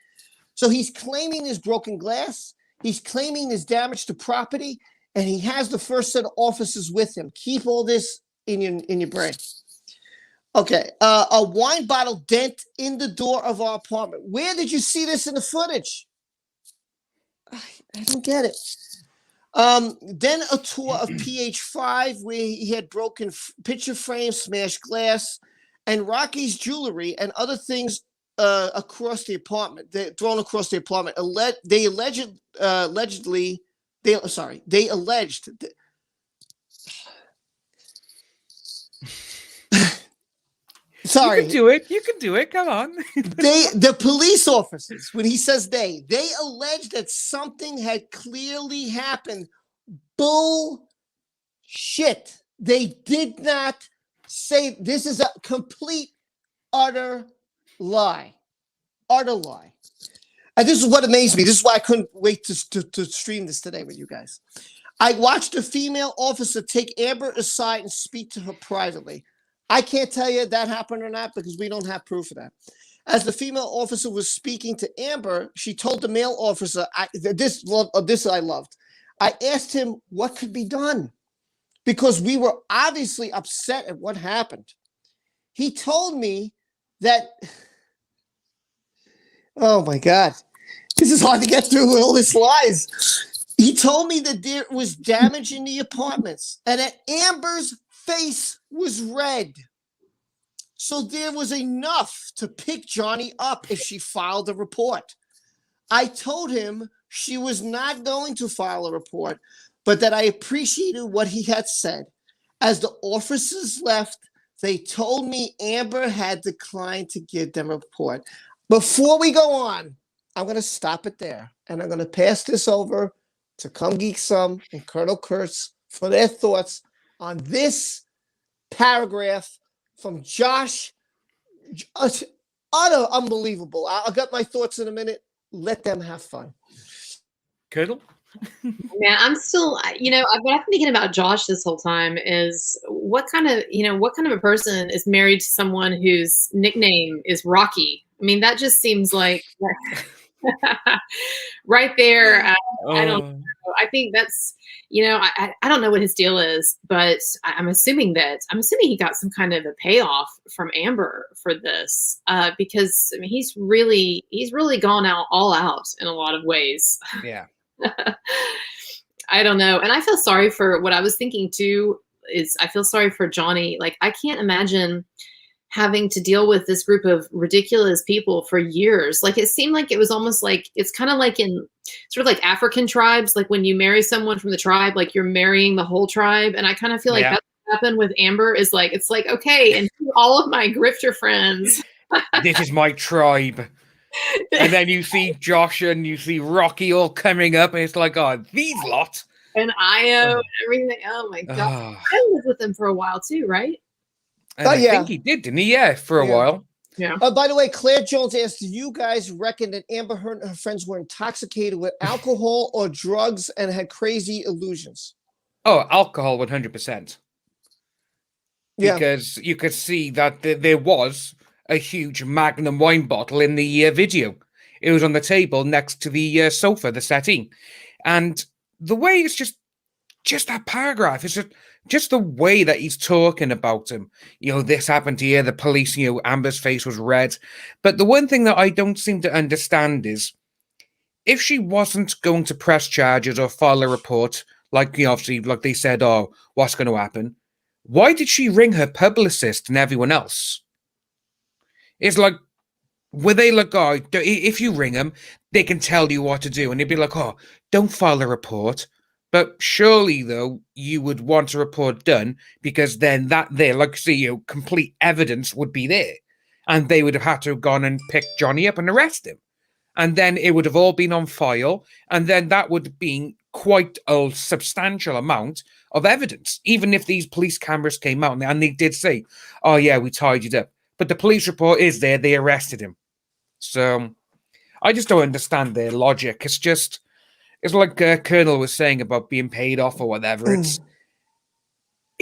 So he's claiming there's broken glass. He's claiming there's damage to property, and he has the first set of officers with him. Keep all this in your brain. Okay, a wine bottle dent in the door of our apartment. Where did you see this in the footage? I don't get it. Then a tour of PH5 where he had broken picture frames, smashed glass, and Rocky's jewelry and other things across the apartment. They're thrown across the apartment. They alleged. Sorry. You can do it. You can do it. Come on. The police officers, when he says they alleged that something had clearly happened. Bullshit. They did not say. This is a complete, utter lie. Utter lie. And this is what amazed me. This is why I couldn't wait to stream this today with you guys. I watched a female officer take Amber aside and speak to her privately. I can't tell you if that happened or not because we don't have proof of that. As the female officer was speaking to Amber, she told the male officer, this I loved. I asked him what could be done because we were obviously upset at what happened. He told me that, oh my God, this is hard to get through with all these lies. He told me that there was damage in the apartments and that Amber's face was red. So there was enough to pick Johnny up if she filed a report. I told him she was not going to file a report, but that I appreciated what he had said. As the officers left, they told me Amber had declined to give them a report. Before we go on, I'm going to stop it there, and I'm going to pass this over to Come Geek Some and Colonel Kurtz for their thoughts on this paragraph from Josh. Utter unbelievable. I'll get my thoughts in a minute. Let them have fun. Colonel? Man, I'm still, what I've been thinking about Josh this whole time is what kind of a person is married to someone whose nickname is Rocky? I mean, that just seems like right there. I don't know. I think that's, I don't know what his deal is, but I'm assuming he got some kind of a payoff from Amber for this, because I mean, he's really gone all out in a lot of ways. Yeah. I don't know. And I feel sorry for what I was thinking too, is I feel sorry for Johnny. Like, I can't imagine having to deal with this group of ridiculous people for years. Like, it seemed like it was almost like, it's kind of like in sort of like African tribes, like when you marry someone from the tribe, like you're marrying the whole tribe. And I kind of feel like that's what happened with Amber, is like, it's like, okay, and all of my grifter friends. This is my tribe. And then you see Josh and you see Rocky all coming up, and it's like, oh, these lot. And Io and everything. Oh my God. I lived with them for a while too, right? I think he did, didn't he? Yeah, for a while. Yeah. By the way, Claire Jones asked, do you guys reckon that Amber Heard and her friends were intoxicated with alcohol or drugs and had crazy illusions? Oh, alcohol, 100%. Yeah. Because you could see that there was a huge Magnum wine bottle in the video. It was on the table next to the sofa, the settee. And the way it's just that paragraph, it's just the way that he's talking about him. This happened here, the police, Amber's face was red. But the one thing that I don't seem to understand is, if she wasn't going to press charges or file a report, like, obviously, like they said, oh, what's going to happen? Why did she ring her publicist and everyone else? It's like, were they like, oh, if you ring them, they can tell you what to do. And they'd be like, oh, don't file a report. But surely, though, you would want a report done, because then complete evidence would be there. And they would have had to have gone and picked Johnny up and arrest him. And then it would have all been on file. And then that would have been quite a substantial amount of evidence. Even if these police cameras came out and they did say, oh, yeah, we tied you up. But the police report is there. They arrested him. So I just don't understand their logic. It's like Colonel was saying about being paid off or whatever.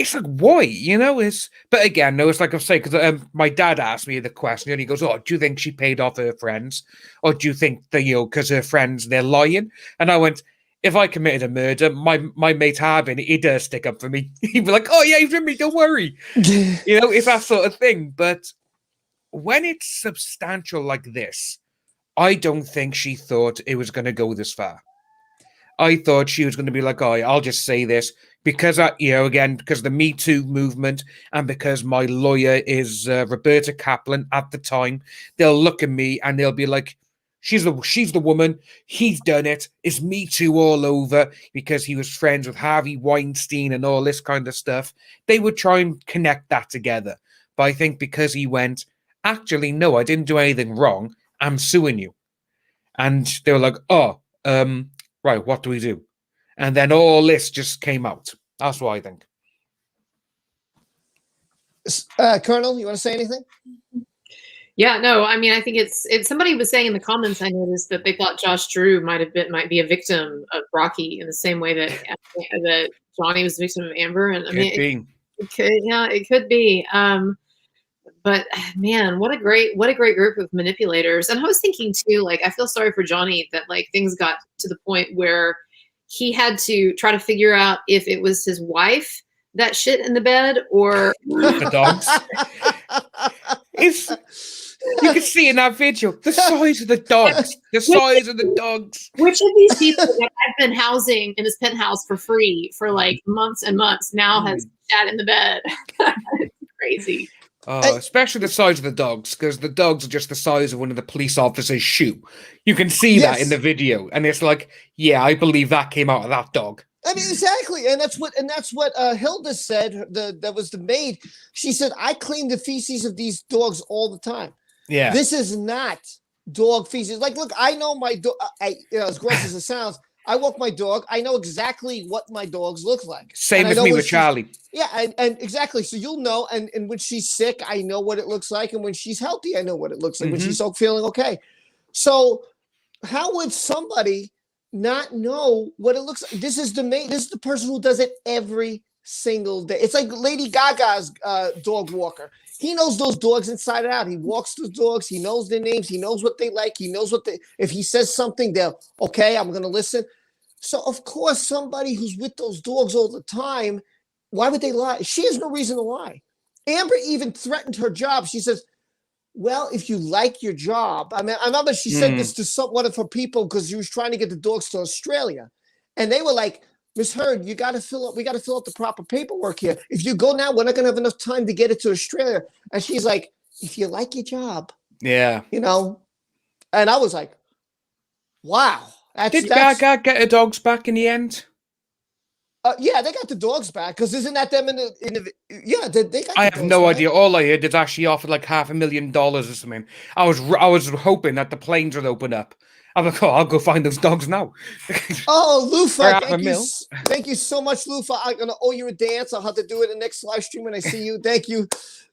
it's like, why? You know, but again, no, it's like I'm saying, because my dad asked me the question, and he goes, "Oh, do you think she paid off her friends, or do you think that because her friends they're lying?" And I went, "If I committed a murder, my mate Harbin, he does stick up for me. He'd be like, 'Oh yeah, he's with me, don't worry.'" It's that sort of thing. But when it's substantial like this, I don't think she thought it was going to go this far. I thought she was going to be like, "Oh, I'll just say this because again, because the Me Too movement and because my lawyer is Roberta Kaplan at the time, they'll look at me and they'll be like, she's the woman. He's done it. It's Me Too all over because he was friends with Harvey Weinstein and all this kind of stuff." They would try and connect that together. But I think because he went, "Actually, no, I didn't do anything wrong. I'm suing you." And they were like, "Oh, right, what do we do?" And then all this just came out. That's what I think. Colonel, you want to say anything? Yeah, no, I mean, I think it's somebody was saying in the comments, I noticed that they thought Josh Drew might be a victim of Rocky in the same way that Johnny was a victim of Amber. And I mean, it could be. But man, what a great group of manipulators. And I was thinking too, like, I feel sorry for Johnny that like things got to the point where he had to try to figure out if it was his wife that shit in the bed or the dogs. You can see in that video the size of the dogs. The size of the dogs. Which of these people that I've been housing in this penthouse for free for like months and months now has shat in the bed? It's crazy. Especially the size of the dogs, because the dogs are just the size of one of the police officers' shoe. You can see that in the video, and it's like, yeah, I believe that came out of that dog. I mean, exactly, and that's what Hilda said. That was the maid. She said, "I clean the feces of these dogs all the time." Yeah, this is not dog feces. Like, look, I know my dog. As gross as it sounds, I walk my dog. I know exactly what my dogs look like. Same as me with Charlie. Yeah, and exactly. So you'll know, and when she's sick, I know what it looks like, and when she's healthy, I know what it looks like. When she's feeling okay. So how would somebody not know what it looks like? This is the person who does it every single day. It's like Lady Gaga's dog walker. He knows those dogs inside and out. He walks those dogs. He knows their names. He knows what they like. He knows if he says something, they'll, okay, I'm going to listen. So, of course, somebody who's with those dogs all the time, why would they lie? She has no reason to lie. Amber even threatened her job. She says, well, if you like your job, I mean, I remember she said this to one of her people because she was trying to get the dogs to Australia. And they were like, "Miss Heard, we got to fill out the proper paperwork here. If you go now, we're not going to have enough time to get it to Australia." And she's like, "If you like your job." Yeah. And I was like, wow. Did Gaga get her dogs back in the end? Yeah, they got the dogs back because isn't that them in the yeah, they got I have no idea. All I heard is actually offered like $500,000 or something. I was hoping that the planes would open up. I'm like, I'll go find those dogs now. Oh, Lufa, thank you so much, Lufa. I'm going to owe you a dance. I'll have to do it in the next live stream when I see you. Thank you,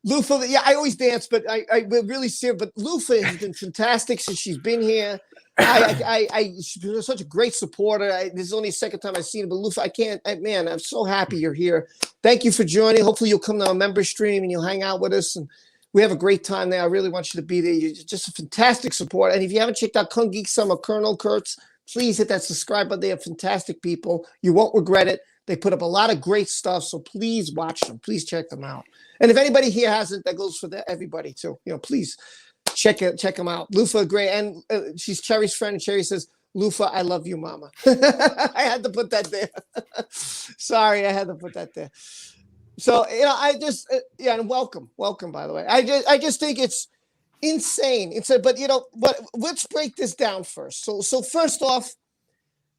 Lufa. Yeah, I always dance, but I really see her. But Lufa has been fantastic since she's been here. She's been such a great supporter. This is only the second time I've seen her, but Lufa, man, I'm so happy you're here. Thank you for joining. Hopefully you'll come to our member stream and you'll hang out with us and we have a great time there. I really want you to be there. You're just a fantastic support. And if you haven't checked out Kung Geek Summer, Colonel Kurtz, please hit that subscribe button. They are fantastic people. You won't regret it. They put up a lot of great stuff. So please watch them. Please check them out. And if anybody here hasn't, that goes for everybody too. Please check them out. Lufa, great. And she's Cherry's friend. And Cherry says, "Lufa, I love you, mama." I had to put that there. Sorry, I had to put that there. So, I just, and welcome, by the way. I just think it's insane. But let's break this down first. So first off,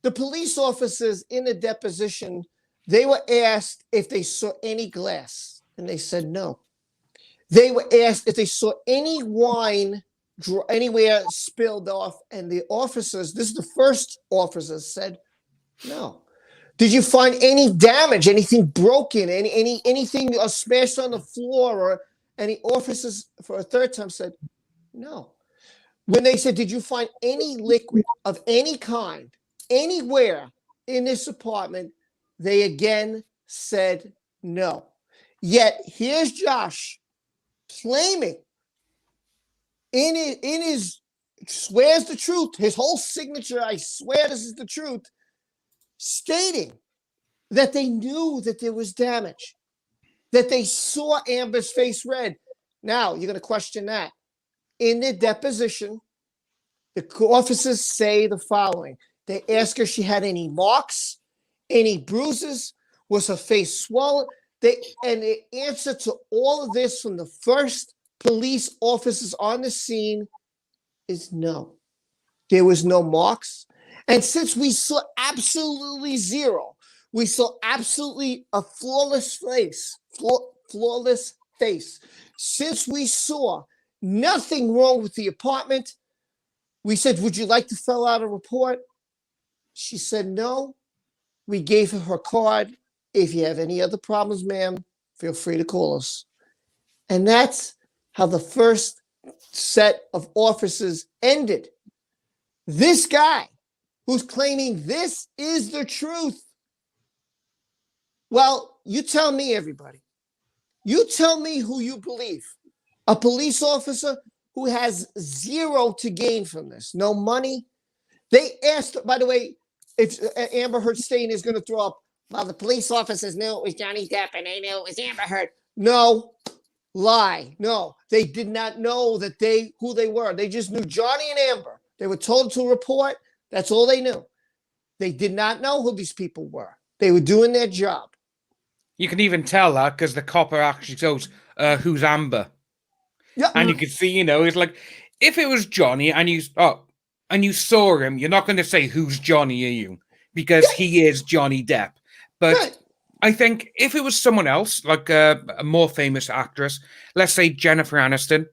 the police officers in the deposition, they were asked if they saw any glass, and they said no. They were asked if they saw any wine anywhere spilled off, and the officers, this is the first officers, said no. Did you find any damage, anything broken, anything smashed on the floor, or any officers for a third time said no? When they said, did you find any liquid of any kind anywhere in this apartment, they again said no. Yet here's Josh claiming in his swears the truth, his whole signature, I swear this is the truth, stating that they knew that there was damage, that they saw Amber's face red. Now, you're going to question that. In the deposition, the officers say the following. They ask her if she had any marks, any bruises, was her face swollen? And the answer to all of this from the first police officers on the scene is no. There was no marks. And since we saw absolutely zero, we saw absolutely a flawless face, flawless face. Since we saw nothing wrong with the apartment, we said, would you like to fill out a report? She said no. We gave her her card. If you have any other problems, ma'am, feel free to call us. And that's how the first set of officers ended. This guy who's claiming this is the truth. Well, you tell me, everybody. You tell me who you believe. A police officer who has zero to gain from this, no money. They asked, by the way, if Amber Heard stain is going to throw up, well, the police officers knew it was Johnny Depp and they knew it was Amber Heard. No, lie. No, they did not know that who they were. They just knew Johnny and Amber. They were told to report. That's all they knew. They did not know who these people were. They were doing their job. You can even tell that because the copper actually goes, who's Amber? Yeah. And you can see, it's like, if it was Johnny and you saw him, you're not going to say, who's Johnny, are you? Because he is Johnny Depp. But I think if it was someone else, like a more famous actress, let's say Jennifer Aniston,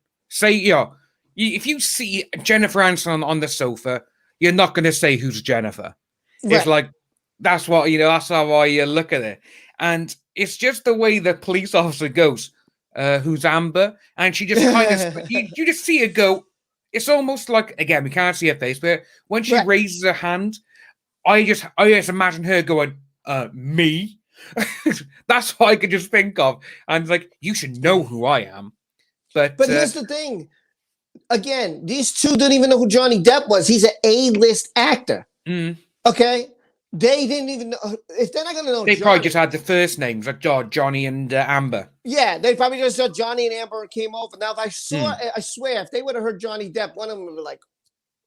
if you see Jennifer Aniston on the sofa, you're not going to say who's Jennifer. Right. It's like, that's what, that's how I look at it. And it's just the way the police officer goes, who's Amber? And she just kind of, you just see her go, it's almost like, again, we can't see her face, but when she raises her hand, I just imagine her going, me? That's what I could just think of. And like, you should know who I am. But here's the thing. Again, these two didn't even know who Johnny Depp was. He's an A-list actor. Okay? They didn't even know. If they're not going to know They probably just had the first names, like Johnny and Amber. Yeah, they probably just saw Johnny and Amber and came over. Now, if I swear, if they would have heard Johnny Depp, one of them would be like,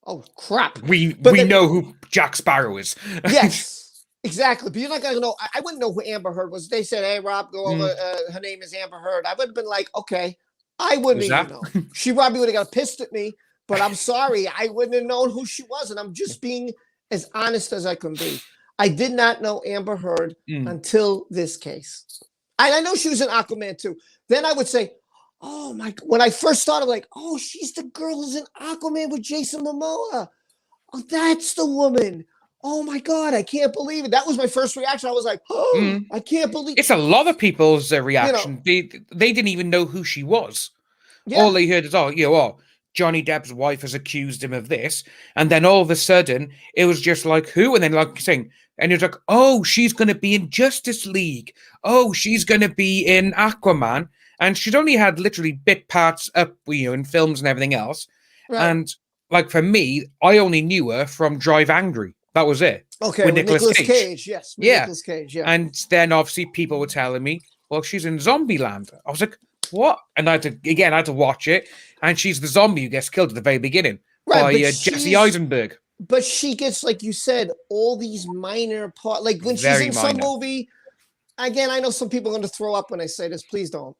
oh, crap. We know who Jack Sparrow is. Yes, exactly. But you're not going to know. I wouldn't know who Amber Heard was. They said, hey, Rob, go over. Her name is Amber Heard. I would have been like, okay. I wouldn't even know. She probably would have got pissed at me, but I'm sorry. I wouldn't have known who she was. And I'm just being as honest as I can be. I did not know Amber Heard until this case. And I know she was in Aquaman too. Then I would say, oh my, when I first started, like, oh, she's the girl who's in Aquaman with Jason Momoa. Oh, that's the woman. Oh my God, I can't believe it. That was my first reaction. I was like, oh, I can't believe it. It's a lot of people's reaction. They didn't even know who she was. Yeah. All they heard is, Johnny Depp's wife has accused him of this. And then all of a sudden, it was just like, who? And then like saying, and it was like, oh, she's going to be in Justice League. Oh, she's going to be in Aquaman. And she'd only had literally bit parts up, in films and everything else. Right. And like for me, I only knew her from Drive Angry. That was it. Okay, with Nicolas Cage. Yes. Nicolas Cage, yeah. And then obviously people were telling me, well, she's in Zombieland. I was like, what? And I had to watch it. And she's the zombie who gets killed at the very beginning by Jesse Eisenberg. But she gets, like you said, all these minor parts. Like when she's in some movie, again, I know some people are going to throw up when I say this. Please don't.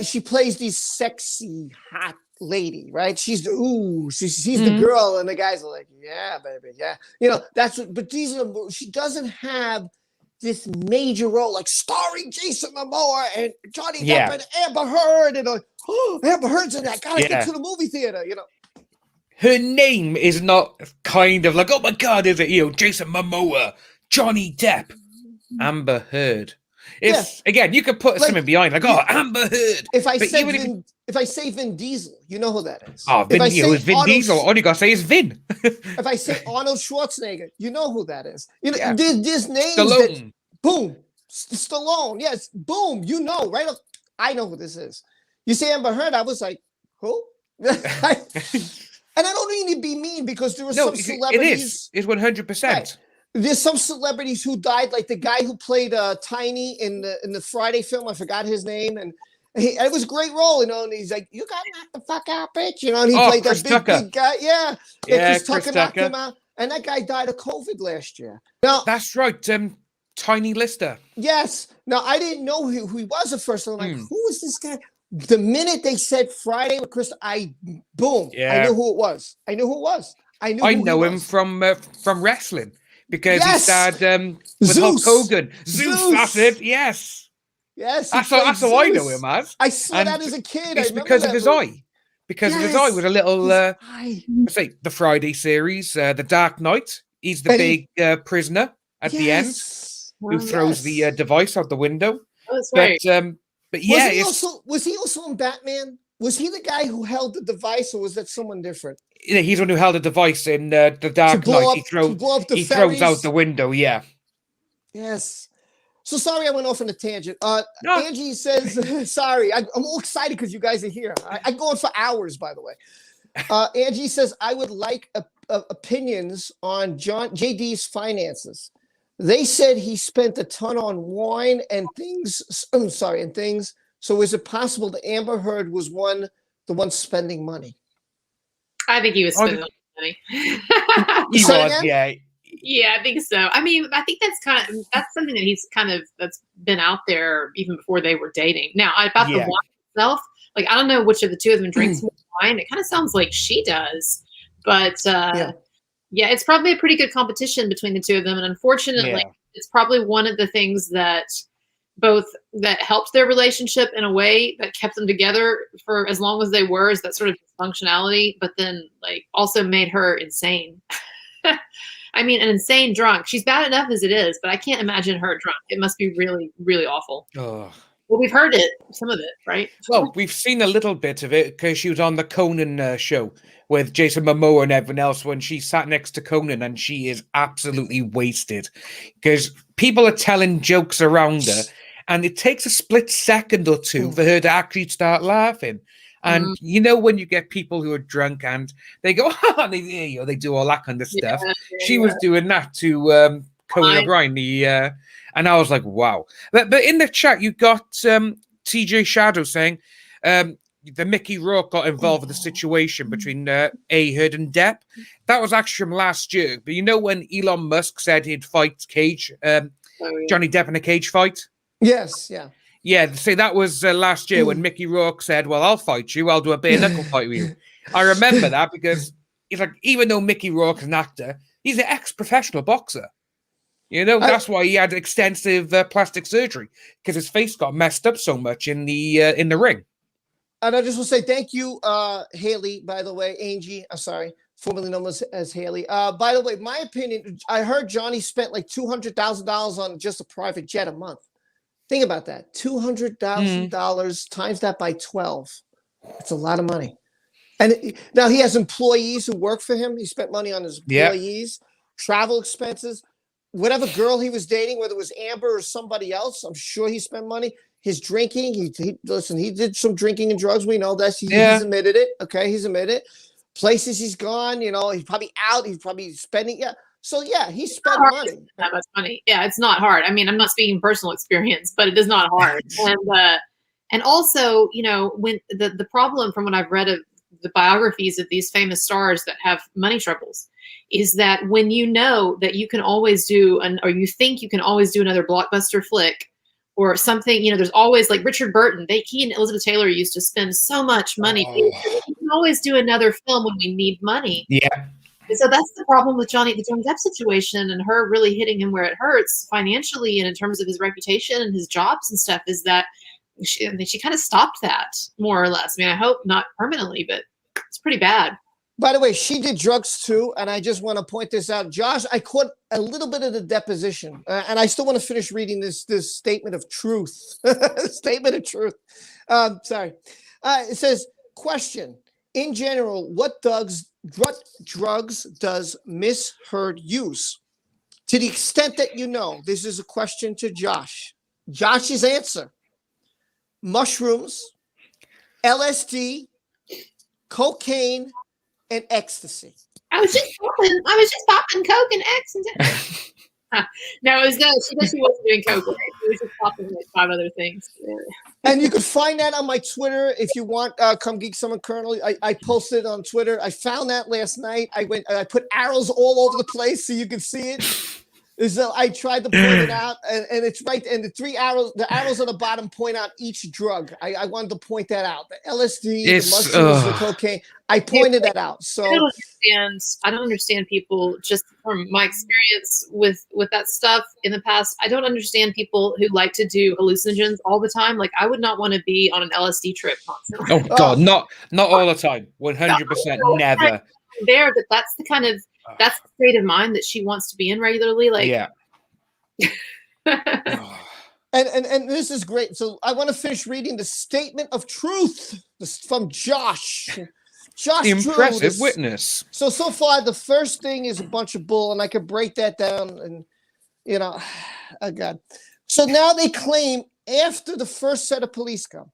She plays these sexy, hot lady, right? She's the girl, and the guys are like, yeah, baby, yeah. That's what, but she doesn't have this major role, like starring Jason Momoa and Johnny Depp and Amber Heard, and Amber Heard's in that. Gotta get to the movie theater, Her name is not kind of like, oh my God, is it, Jason Momoa, Johnny Depp, Amber Heard. It's again, you could put something behind, like, Amber Heard. If I say Vin Diesel, you know who that is. Oh, Vin Diesel. All you gotta say is Vin. If I say Arnold Schwarzenegger, you know who that is. There's names Stallone. boom. Stallone. Yes. Boom. You know, right? I know who this is. You say Amber Heard, I was like, who? And I don't mean to be mean because there were some celebrities. It's 100%. Right. There's some celebrities who died, like the guy who played Tiny in the Friday film. I forgot his name, and it was a great role, you know. And he's like, "You got knocked the fuck out, bitch," you know. And he played that big guy. Yeah, Chris Tucker knocked him out, and that guy died of COVID last year. Now that's right, Tiny Lister. Yes. Now I didn't know who he was at first. I'm like, who is this guy? The minute they said Friday with Chris, I knew who it was. I know him from wrestling because he started with Hulk Hogan. Zeus, that's it. Yes. Yes. That's how I know him as. I saw that as a kid. It's because of his eye. Because of his eye with a little, the Friday series, The Dark Knight. He's the big prisoner at the end who throws the device out the window. Oh, that's right. But yeah, was he also in Batman? Was he the guy who held the device, or was that someone different? Yeah, he's the one who held the device in The Dark Knight. He throws out the window. Yeah. Yes. So sorry, I went off on a tangent. Angie says, "Sorry, I'm all excited because you guys are here. I go on for hours, by the way." Angie says, "I would like opinions on JD's finances. They said he spent a ton on wine and things. So is it possible that Amber Heard was the one spending money?" I think he was spending money. He was, yeah. Yeah, I think so. I mean, I think that's something that that's been out there even before they were dating. Now, about the wine itself, like I don't know which of the two of them drinks more wine. It kind of sounds like she does, but yeah, it's probably a pretty good competition between the two of them. And unfortunately, it's probably one of the things that helped their relationship in a way that kept them together for as long as they were, is that sort of dysfunctionality, but then like also made her insane. I mean, an insane drunk. She's bad enough as it is, but I can't imagine her drunk. It must be really, really awful. Oh. Well, we've heard some of it, right? Well, we've seen a little bit of it because she was on the Conan show with Jason Momoa and everyone else when she sat next to Conan, and she is absolutely wasted because people are telling jokes around her, and it takes a split second or two for her to actually start laughing. And you know when you get people who are drunk and they go, they do all that kind of stuff. She was doing that to Conan O'Brien, and I was like, wow. But in the chat, you got TJ Shadow saying the Mickey Rourke got involved with the situation between Heard and Depp. That was actually from last year. But you know when Elon Musk said he'd fight Johnny Depp in a cage fight? Yes, yeah. Yeah, see, that was last year when Mickey Rourke said, well, I'll fight you. I'll do a bare-knuckle fight with you. I remember that because he's like, even though Mickey Rourke is an actor, he's an ex-professional boxer. You know, that's why he had extensive plastic surgery, because his face got messed up so much in the ring. And I just want to say thank you, Haley, by the way, Angie, I'm sorry, formerly known as Haley. By the way, my opinion, I heard Johnny spent like $200,000 on just a private jet a month. Think about that. $200,000 times that by 12. That's a lot of money. And now he has employees who work for him. He spent money on his employees, travel expenses, whatever girl he was dating, whether it was Amber or somebody else. I'm sure he spent money. His drinking, he did some drinking and drugs. We know that. He's admitted it. Okay, he's admitted it. Places he's gone, he's probably out. He's probably spending. Yeah. So yeah, he spent money. That much money. Yeah, it's not hard. I mean, I'm not speaking personal experience, but it is not hard. And also, when the problem from what I've read of the biographies of these famous stars that have money troubles is that when you know that you can always do or you think you can always do another blockbuster flick or something, there's always like Richard Burton. He and Elizabeth Taylor used to spend so much money. We can always do another film when we need money. Yeah. So that's the problem with the Johnny Depp situation and her really hitting him where it hurts financially and in terms of his reputation and his jobs and stuff is that she kind of stopped that more or less. I mean, I hope not permanently, but it's pretty bad. By the way, she did drugs too. And I just want to point this out. Josh, I caught a little bit of the deposition and I still want to finish reading this statement of truth. Statement of truth. Sorry. It says, question. In general, what drugs does Miss Heard use? To the extent that you know, this is a question to Josh. Josh's answer: mushrooms, LSD, cocaine, and ecstasy. I was just popping coke and X and no, it was no. She said she wasn't doing coke. Right? She was just popping like 5 other things. And you can find that on my Twitter if you want. Come Geek Summer Colonel. I posted on Twitter. I found that last night. I put arrows all over the place so you can see it. So I tried to point it out, and it's right. And the arrows on the bottom point out each drug. I wanted to point that out. The LSD, the mushrooms, the cocaine. I pointed that out. So I don't understand people, just from my experience with that stuff in the past. I don't understand people who like to do hallucinogens all the time. Like, I would not want to be on an LSD trip constantly. Oh God, not all the time. 100%, never. There, but that's the kind of that's the state of mind that she wants to be in regularly. Like, yeah. And this is great. So I want to finish reading the statement of truth from Josh. Josh, the impressive witness. So far, the first thing is a bunch of bull, and I could break that down, and oh God. So now they claim after the first set of police come.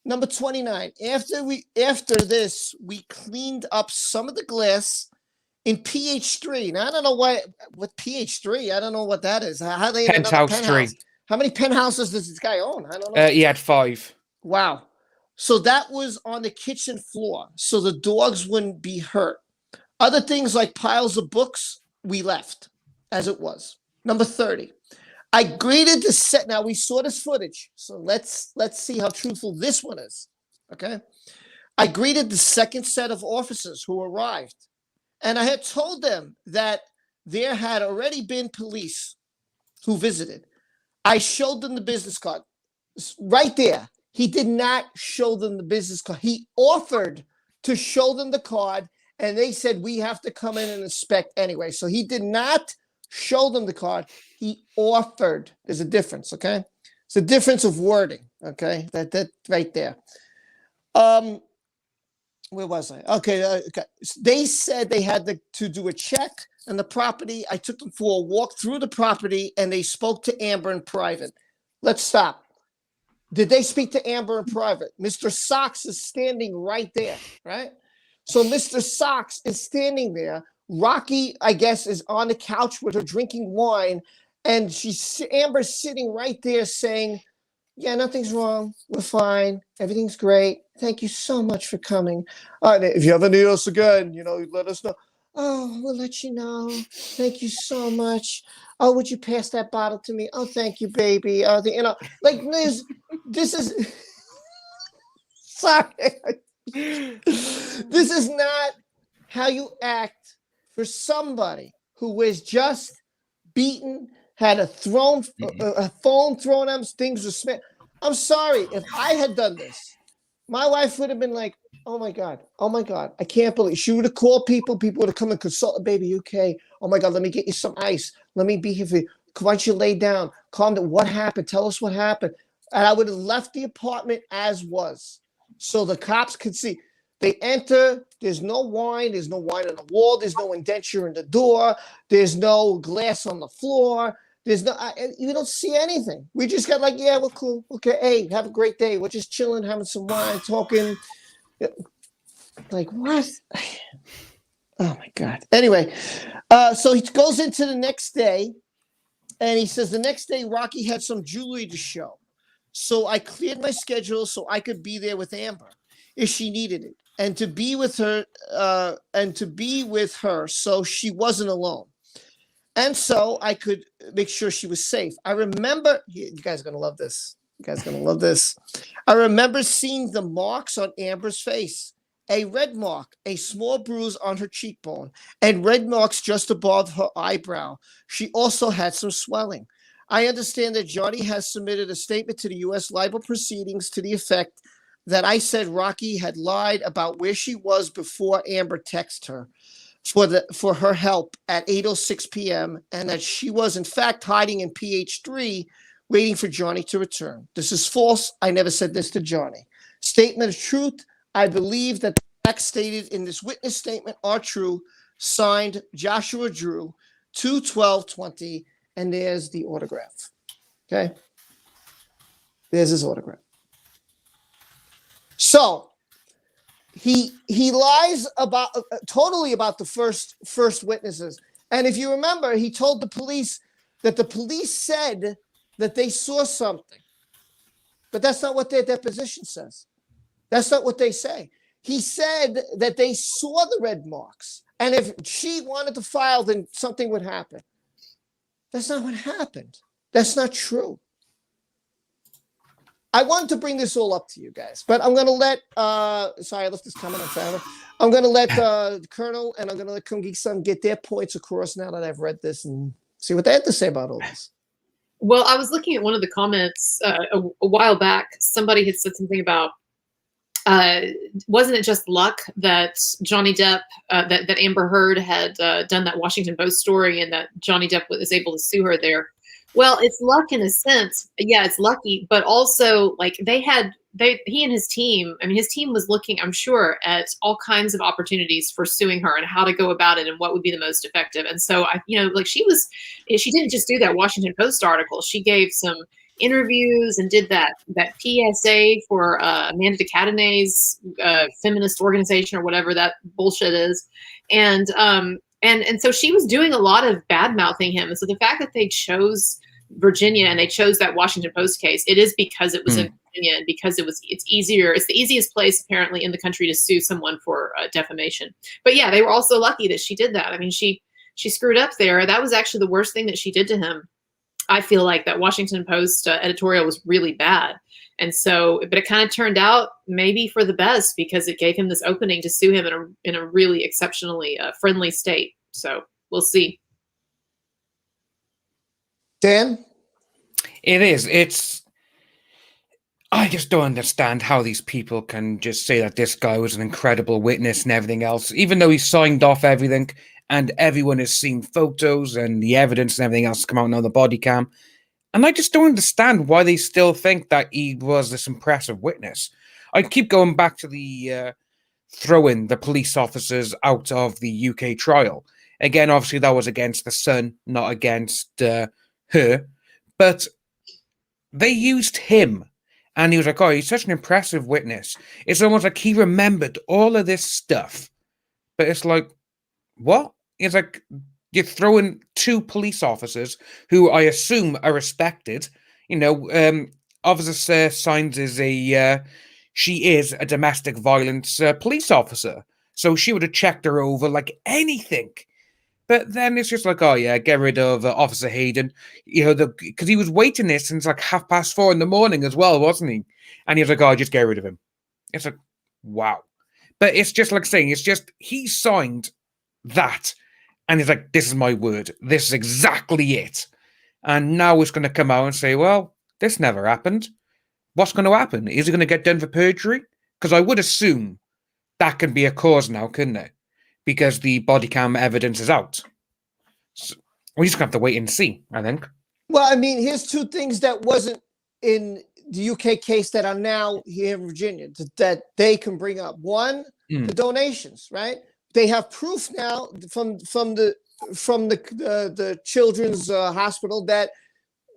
Number 29. After this, we cleaned up some of the glass in PH3. Now I don't know what PH3. I don't know what that is. How they penthouse 3. How many penthouses does this guy own? I don't know. He had 5. Wow. So that was on the kitchen floor, so the dogs wouldn't be hurt. Other things like piles of books, we left as it was. Number 30. I greeted the set. Now we saw this footage, so let's see how truthful this one is. Okay. I greeted the second set of officers who arrived, and I had told them that there had already been police who visited. I showed them the business card. Right there. He did not show them the business card. He offered to show them the card, and they said, we have to come in and inspect anyway. So he did not show them the card. He offered. There's a difference, okay? It's a difference of wording, okay? That right there. Where was I? Okay. They said they had to do a check on the property. I took them for a walk through the property, and they spoke to Amber in private. Let's stop. Did they speak to Amber in private? Mr. Socks is standing right there, right? So Mr. Socks is standing there. Rocky, I guess, is on the couch with her drinking wine, and Amber's sitting right there saying, yeah, nothing's wrong. We're fine. Everything's great. Thank you so much for coming. If you ever need us again, let us know. Oh, we'll let you know. Thank you so much. Oh, would you pass that bottle to me? Oh, thank you, baby. This is sorry. This is not how you act for somebody who was just beaten, had a phone thrown at him, things were smashed. I'm sorry. If I had done this, my wife would have been like, oh my God, I can't believe. She would have called people would have come and consult, baby, you okay? Oh my God, let me get you some ice. Let me be here for you. Why don't you lay down? Calm down. What happened? Tell us what happened. And I would have left the apartment as was, so the cops could see. They enter. There's no wine. There's no wine on the wall. There's no indenture in the door. There's no glass on the floor. There's no. You don't see anything. We just got like, yeah, we're cool. Okay, hey, have a great day. We're just chilling, having some wine, talking. Like what? Oh my God. Anyway, so he goes into the next day, and he says the next day Rocky had some jewelry to show. So I cleared my schedule so I could be there with Amber if she needed it, and to be with her, so she wasn't alone, and so I could make sure she was safe. I remember, you guys are gonna love this. I remember seeing the marks on Amber's face. A red mark, a small bruise on her cheekbone, and red marks just above her eyebrow. She also had some swelling. I understand that Johnny has submitted a statement to the U.S. libel proceedings to the effect that I said Rocky had lied about where she was before Amber texted her for her help at 8:06 p.m. and that she was in fact hiding in PH3 waiting for Johnny to return. This is false. I never said this to Johnny. Statement of truth. I believe that the facts stated in this witness statement are true. Signed, Joshua Drew, 2/12/20, and there's the autograph. Okay. There's his autograph. So he lies about totally about the first witnesses. And if you remember, he told the police that the police said that they saw something. But that's not what their deposition says. That's not what they say. He said that they saw the red marks. And if she wanted to file, then something would happen. That's not what happened. That's not true. I wanted to bring this all up to you guys, but I'm going to let, sorry, I left this comment on forever. I'm going to let Colonel and I'm going to let Geek get their points across now that I've read this and see what they have to say about all this. Well, I was looking at one of the comments a while back. Somebody had said something about, wasn't it just luck that Johnny Depp, that Amber Heard had done that Washington Post story and that Johnny Depp was able to sue her there? Well, it's luck in a sense. Yeah, it's lucky, but also like he and his team, I mean, his team was looking, I'm sure, at all kinds of opportunities for suing her and how to go about it and what would be the most effective. And so she didn't just do that Washington Post article. She gave some interviews and did that PSA for Amanda de Cadenet's feminist organization or whatever that bullshit is. And so she was doing a lot of bad mouthing him. And so the fact that they chose Virginia and they chose that Washington Post case, it is because it was in Virginia and because it's easier. It's the easiest place apparently in the country to sue someone for defamation. But yeah, they were also lucky that she did that. I mean, she screwed up there. That was actually the worst thing that she did to him. I feel like that Washington Post editorial was really bad. And so, but it kind of turned out maybe for the best because it gave him this opening to sue him in a really exceptionally friendly state. So we'll see. Dan? It is. I just don't understand how these people can just say that this guy was an incredible witness and everything else, even though he signed off everything and everyone has seen photos and the evidence and everything else come out on the body cam. And I just don't understand why they still think that he was this impressive witness. I keep going back to the throwing the police officers out of the UK trial. Again, obviously that was against the son, not against her. But they used him. And he was like, oh, he's such an impressive witness. It's almost like he remembered all of this stuff. But it's like, what? It's like you're throwing two police officers who I assume are respected. You know, Officer Signs is she is a domestic violence police officer. So she would have checked her over like anything. But then it's just like, oh yeah, get rid of Officer Hayden. You know, because he was waiting there since like 4:30 in the morning as well, wasn't he? And he was like, oh, just get rid of him. It's like, wow. But it's just like saying, it's just, he signed that. And he's like, this is my word. This is exactly it. And now it's going to come out and say, well, this never happened. What's going to happen? Is he going to get done for perjury? Because I would assume that can be a cause now, couldn't it? Because the body cam evidence is out. So we just have to wait and see, I think. Well, I mean, here's two things that wasn't in the UK case that are now here in Virginia that they can bring up. One, the donations, right? They have proof now from the children's hospital that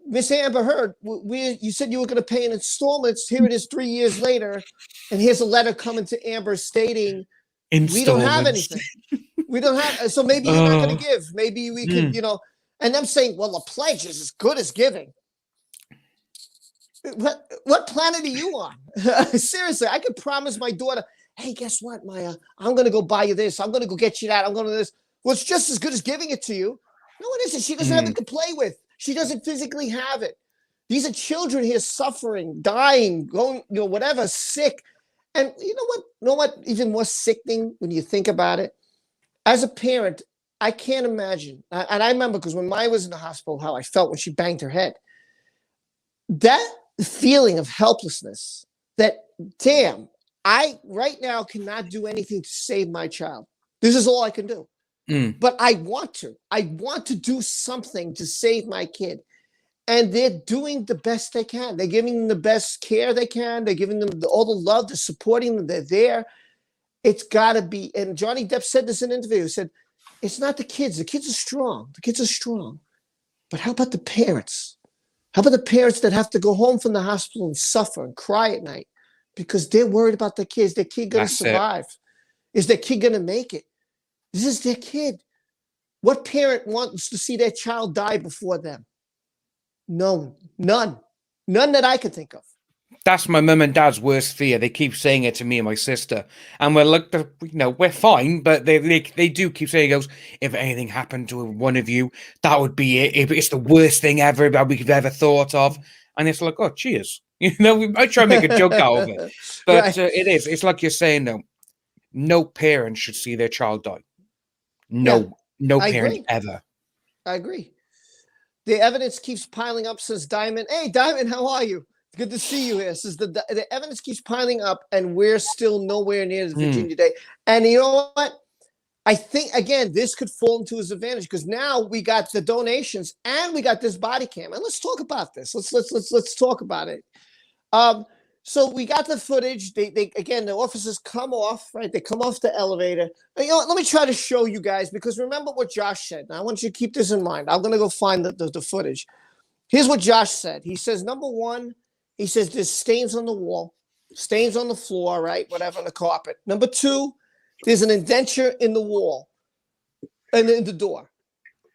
Miss Amber Heard, you said you were going to pay in installments. Here it is 3 years later, and here's a letter coming to Amber stating, we don't have anything. We don't have, so maybe you're not going to give. Maybe we could, you know, and I'm saying, well, a pledge is as good as giving. What planet are you on? Seriously, I could promise my daughter, hey, guess what, Maya? I'm going to go buy you this. I'm going to go get you that. I'm going to do this. Well, it's just as good as giving it to you. No, it isn't. She doesn't have it to play with. She doesn't physically have it. These are children here suffering, dying, going, you know, whatever, sick. And you know what? Even more sickening when you think about it? As a parent, I can't imagine. And I remember because when Maya was in the hospital, how I felt when she banged her head. That feeling of helplessness, that, damn, I right now cannot do anything to save my child. This is all I can do. But I want to. I want to do something to save my kid. And they're doing the best they can. They're giving them the best care they can. They're giving them all the love. They're supporting them. They're there. It's got to be. And Johnny Depp said this in an interview. He said, it's not the kids. The kids are strong. The kids are strong. But how about the parents? How about the parents that have to go home from the hospital and suffer and cry at night because they're worried about their kids? Their kid going to That's it. survive? Is their kid going to make it? This is their kid. What parent wants to see their child die before them? No, none that I could think of. That's my mum and dad's worst fear. They keep saying it to me and my sister, and we're like, we're fine, but they do keep saying, "Goes, if anything happened to one of you, that would be it. It's the worst thing ever that we could ever thought of." And it's like, oh, cheers. We might try and make a joke out of it, but Right. it is. It's like you're saying, though, no parent should see their child die. No, no I parent agree. ever. I agree. The evidence keeps piling up, says Diamond. Hey, Diamond, how are you? Good to see you here. Says the evidence keeps piling up, and we're still nowhere near the Virginia Day. And you know what? I think again, this could fall into his advantage because now we got the donations and we got this body cam. And let's talk about this. Let's talk about it. So we got the footage. They again, the officers come off, right? They come off the elevator. And, you know what? Let me try to show you guys because remember what Josh said. Now I want you to keep this in mind. I'm gonna go find the footage. Here's what Josh said. He says, number one, he says there's stains on the wall, stains on the floor, right? Whatever, on the carpet. Number two, there's an indenture in the wall and in the door.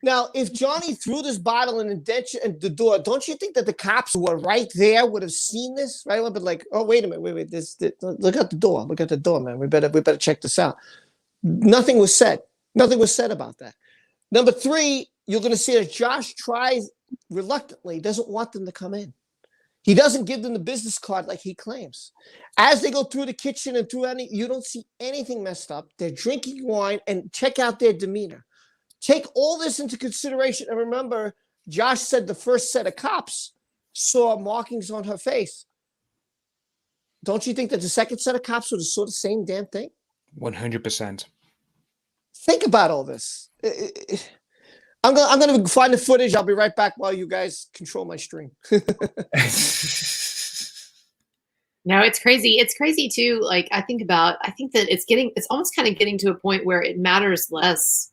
Now, if Johnny threw this bottle and indenture in the door, don't you think that the cops who were right there would have seen this? Right? But like, oh, wait a minute, wait. Look at the door. Look at the door, man. We better check this out. Nothing was said. Nothing was said about that. Number three, you're going to see that Josh tries reluctantly, doesn't want them to come in. He doesn't give them the business card like he claims. As they go through the kitchen and through you don't see anything messed up. They're drinking wine and check out their demeanor. Take all this into consideration. And remember, Josh said the first set of cops saw markings on her face. Don't you think that the second set of cops would have saw the same damn thing? 100%. Think about all this. I'm gonna find the footage. I'll be right back while you guys control my stream. No, it's crazy. It's crazy too. Like I think that it's almost kind of getting to a point where it matters less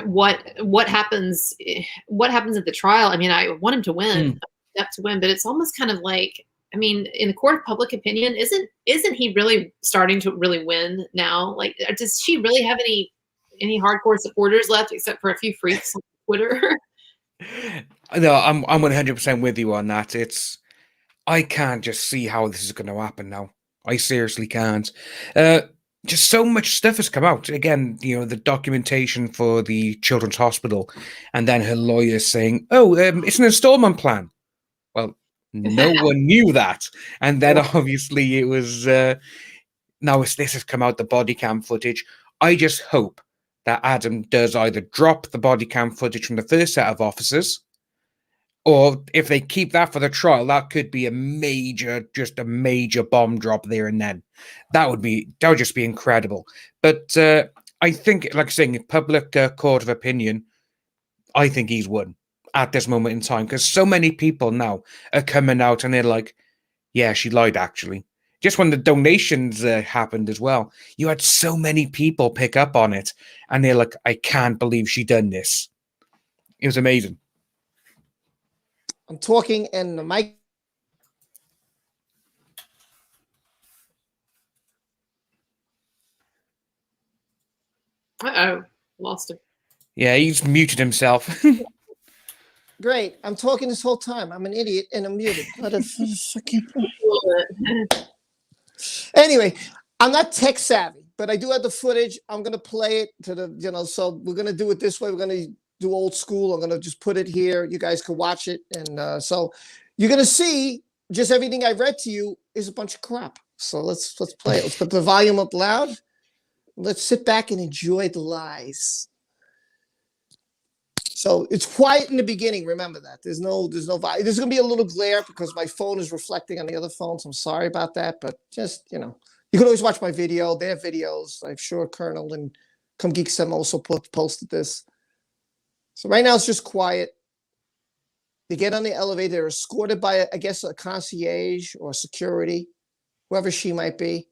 what happens at the trial. I mean, I want him to win, but it's almost kind of like, I mean, in the court of public opinion, isn't he really starting to really win now? Like, does she really have any hardcore supporters left except for a few freaks on Twitter? No, I'm 100% with you on that. I can't just see how this is going to happen now. I seriously can't. Just so much stuff has come out. Again, the documentation for the Children's Hospital, and then her lawyer saying, "Oh, it's an installment plan." Well, no one knew that, and then obviously it was. Now this has come out, the body cam footage. I just hope that Adam does either drop the body cam footage from the first set of officers, or if they keep that for the trial, that could be a major bomb drop there and then. That would just be incredible. But I think, like saying, public court of opinion, I think he's won at this moment in time because so many people now are coming out and they're like, yeah, she lied actually. Just when the donations happened as well, you had so many people pick up on it and they're like, I can't believe she done this. It was amazing. I'm talking and the mic. Uh-oh, lost him. Yeah, he's muted himself. Great. I'm talking this whole time. I'm an idiot and I'm muted. Anyway, I'm not tech savvy, but I do have the footage. I'm going to play it to the, so we're going to do it this way. We're going to do old school. I'm going to just put it here. You guys can watch it. And so you're going to see just everything I read to you is a bunch of crap. So let's play it. Let's put the volume up loud. Let's sit back and enjoy the lies. So it's quiet in the beginning. Remember that. There's no volume. There's going to be a little glare because my phone is reflecting on the other phones. I'm sorry about that, but just, you can always watch my video. Their videos. I'm sure Colonel and Come Geek Sem also posted this. So right now it's just quiet. They get on the elevator. They're escorted by, I guess, a concierge or security, whoever she might be.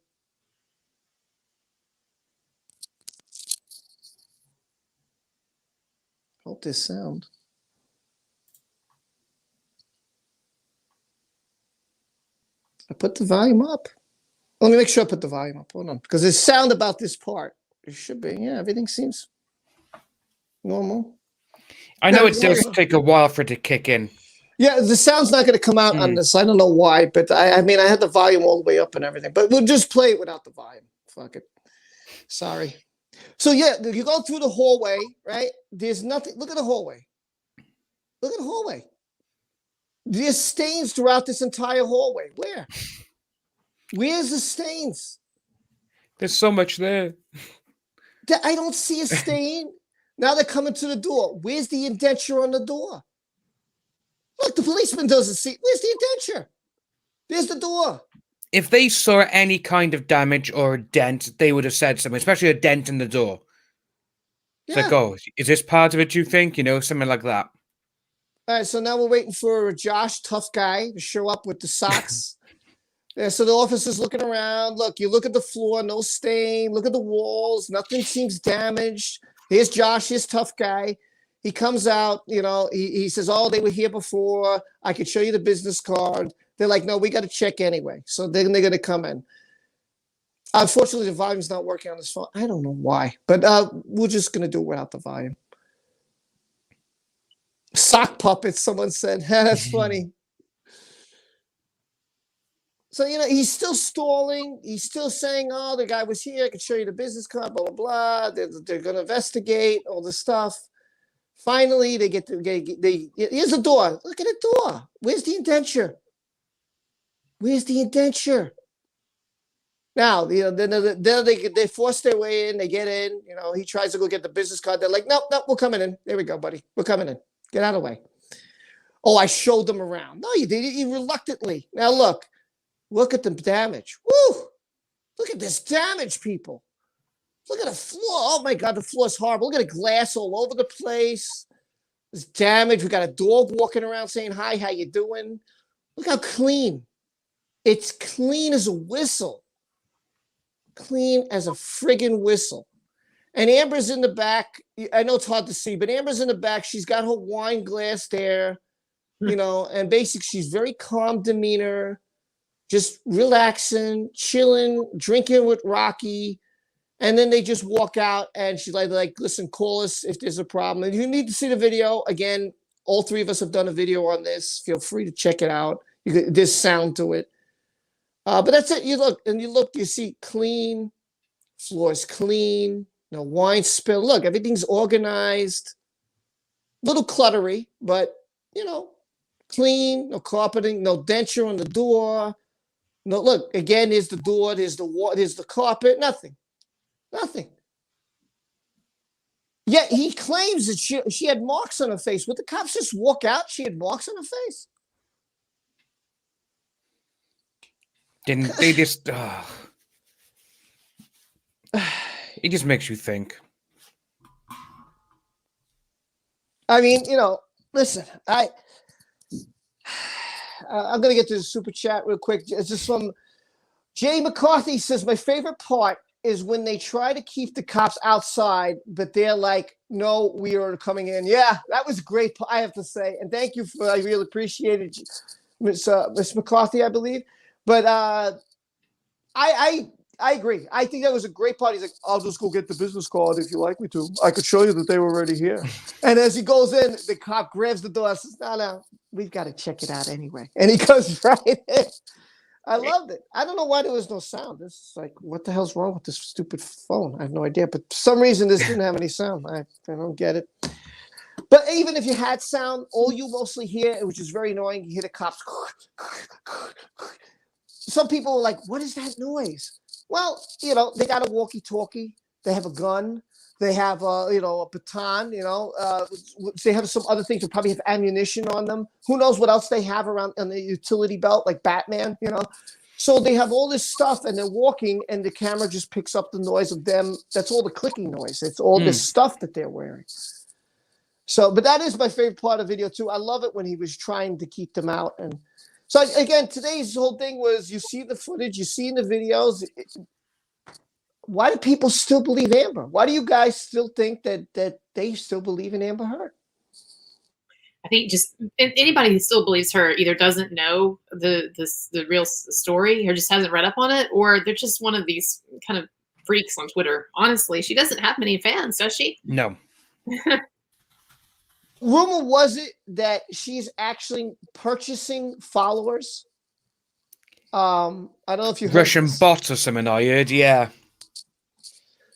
Hope this sound. I put the volume up. Let me make sure I put the volume up. Hold on. Because there's sound about this part. It should be. Yeah, everything seems normal. I know Now, it does take a while for it to kick in. Yeah, the sound's not going to come out on this. I don't know why, but I mean, I had the volume all the way up and everything. But we'll just play it without the volume. Fuck it. Sorry. So, yeah, you go through the hallway, right? There's nothing. Look at the hallway. Look at the hallway. There's stains throughout this entire hallway. Where? Where's the stains? There's so much there. I don't see a stain. Now they're coming to the door. Where's the indenture on the door? Look, the policeman doesn't see. Where's the indenture? There's the door. If they saw any kind of damage or a dent, they would have said something, especially a dent in the door. It's like, oh, is this part of it, you think? You know, something like that. All right, so now we're waiting for Josh, tough guy, to show up with the socks. Yeah, so the officer's looking around. Look, you look at the floor, no stain. Look at the walls, nothing seems damaged. Here's Josh, his tough guy. He comes out, you know, he says, oh, they were here before. I could show you the business card. They're like, no, we got to check anyway. So then they're going to come in. Unfortunately, the volume's not working on this phone. I don't know why, but we're just going to do it without the volume. Sock puppets, someone said. That's funny. So, you know, he's still stalling. He's still saying, oh, the guy was here. I could show you the business card, blah, blah, blah. They're going to investigate all this stuff. Finally, they get here's the door. Look at the door. Where's the indenture? Where's the indenture? Now, you know, then they force their way in. They get in. You know, he tries to go get the business card. They're like, nope, we're coming in. There we go, buddy. We're coming in. Get out of the way. Oh, I showed them around. No, you didn't. You reluctantly. Now, look at the damage. Woo! Look at this damage, people. Look at the floor. Oh, my God, the floor is horrible. Look at the glass all over the place. There's damage. We got a dog walking around saying, hi, how you doing? Look how clean. It's clean as a whistle. Clean as a friggin' whistle. And Amber's in the back. I know it's hard to see, but Amber's in the back. She's got her wine glass there, you know, and basically she's very calm demeanor, just relaxing, chilling, drinking with Rocky. And then they just walk out and she's like, listen, call us if there's a problem. And you need to see the video. Again, all three of us have done a video on this. Feel free to check it out. There's sound to it. But that's it. You look, you see clean, floor's clean, no wine spill. Look, everything's organized. Little cluttery, but, you know, clean, no carpeting, no denture on the door. No, look, again, here's the door, there's the wall, there's the carpet, nothing. Nothing. Yet he claims that she had marks on her face. Would the cops just walk out? She had marks on her face. Didn't they just? It just makes you think. I mean, you know, listen, I'm going to get to the super chat real quick. It's just from Jay McCarthy says, my favorite part is when they try to keep the cops outside, but they're like, no, we are coming in. Yeah, that was great, I have to say. And thank you I really appreciate it, Miss McCarthy, I believe. But I agree. I think that was a great part. He's like, I'll just go get the business card if you like me to. I could show you that they were already here. And as he goes in, the cop grabs the door and says, no, we've got to check it out anyway. And he goes right in. I loved it. I don't know why there was no sound. This is like, what the hell's wrong with this stupid phone? I have no idea. But for some reason, this didn't have any sound. I don't get it. But even if you had sound, all you mostly hear, which is very annoying, you hear the cops. Some people are like, what is that noise? Well, you know, they got a walkie-talkie. They have a gun. They have, you know, a baton, you know. They have some other things. They probably have ammunition on them. Who knows what else they have around on the utility belt, like Batman, you know. So they have all this stuff, and they're walking, and the camera just picks up the noise of them. That's all the clicking noise. It's all this stuff that they're wearing. So, but that is my favorite part of the video, too. I love it when he was trying to keep them out. And so, again, today's whole thing was you see the footage, you see in the videos. Why do people still believe Amber? Why do you guys still think that they still believe in Amber Heard? I think just anybody who still believes her either doesn't know the real story or just hasn't read up on it, or they're just one of these kind of freaks on Twitter. Honestly, she doesn't have many fans, does she? No. Rumor was it that she's actually purchasing followers? I don't know if you heard Russian this. bots or something, I heard, yeah.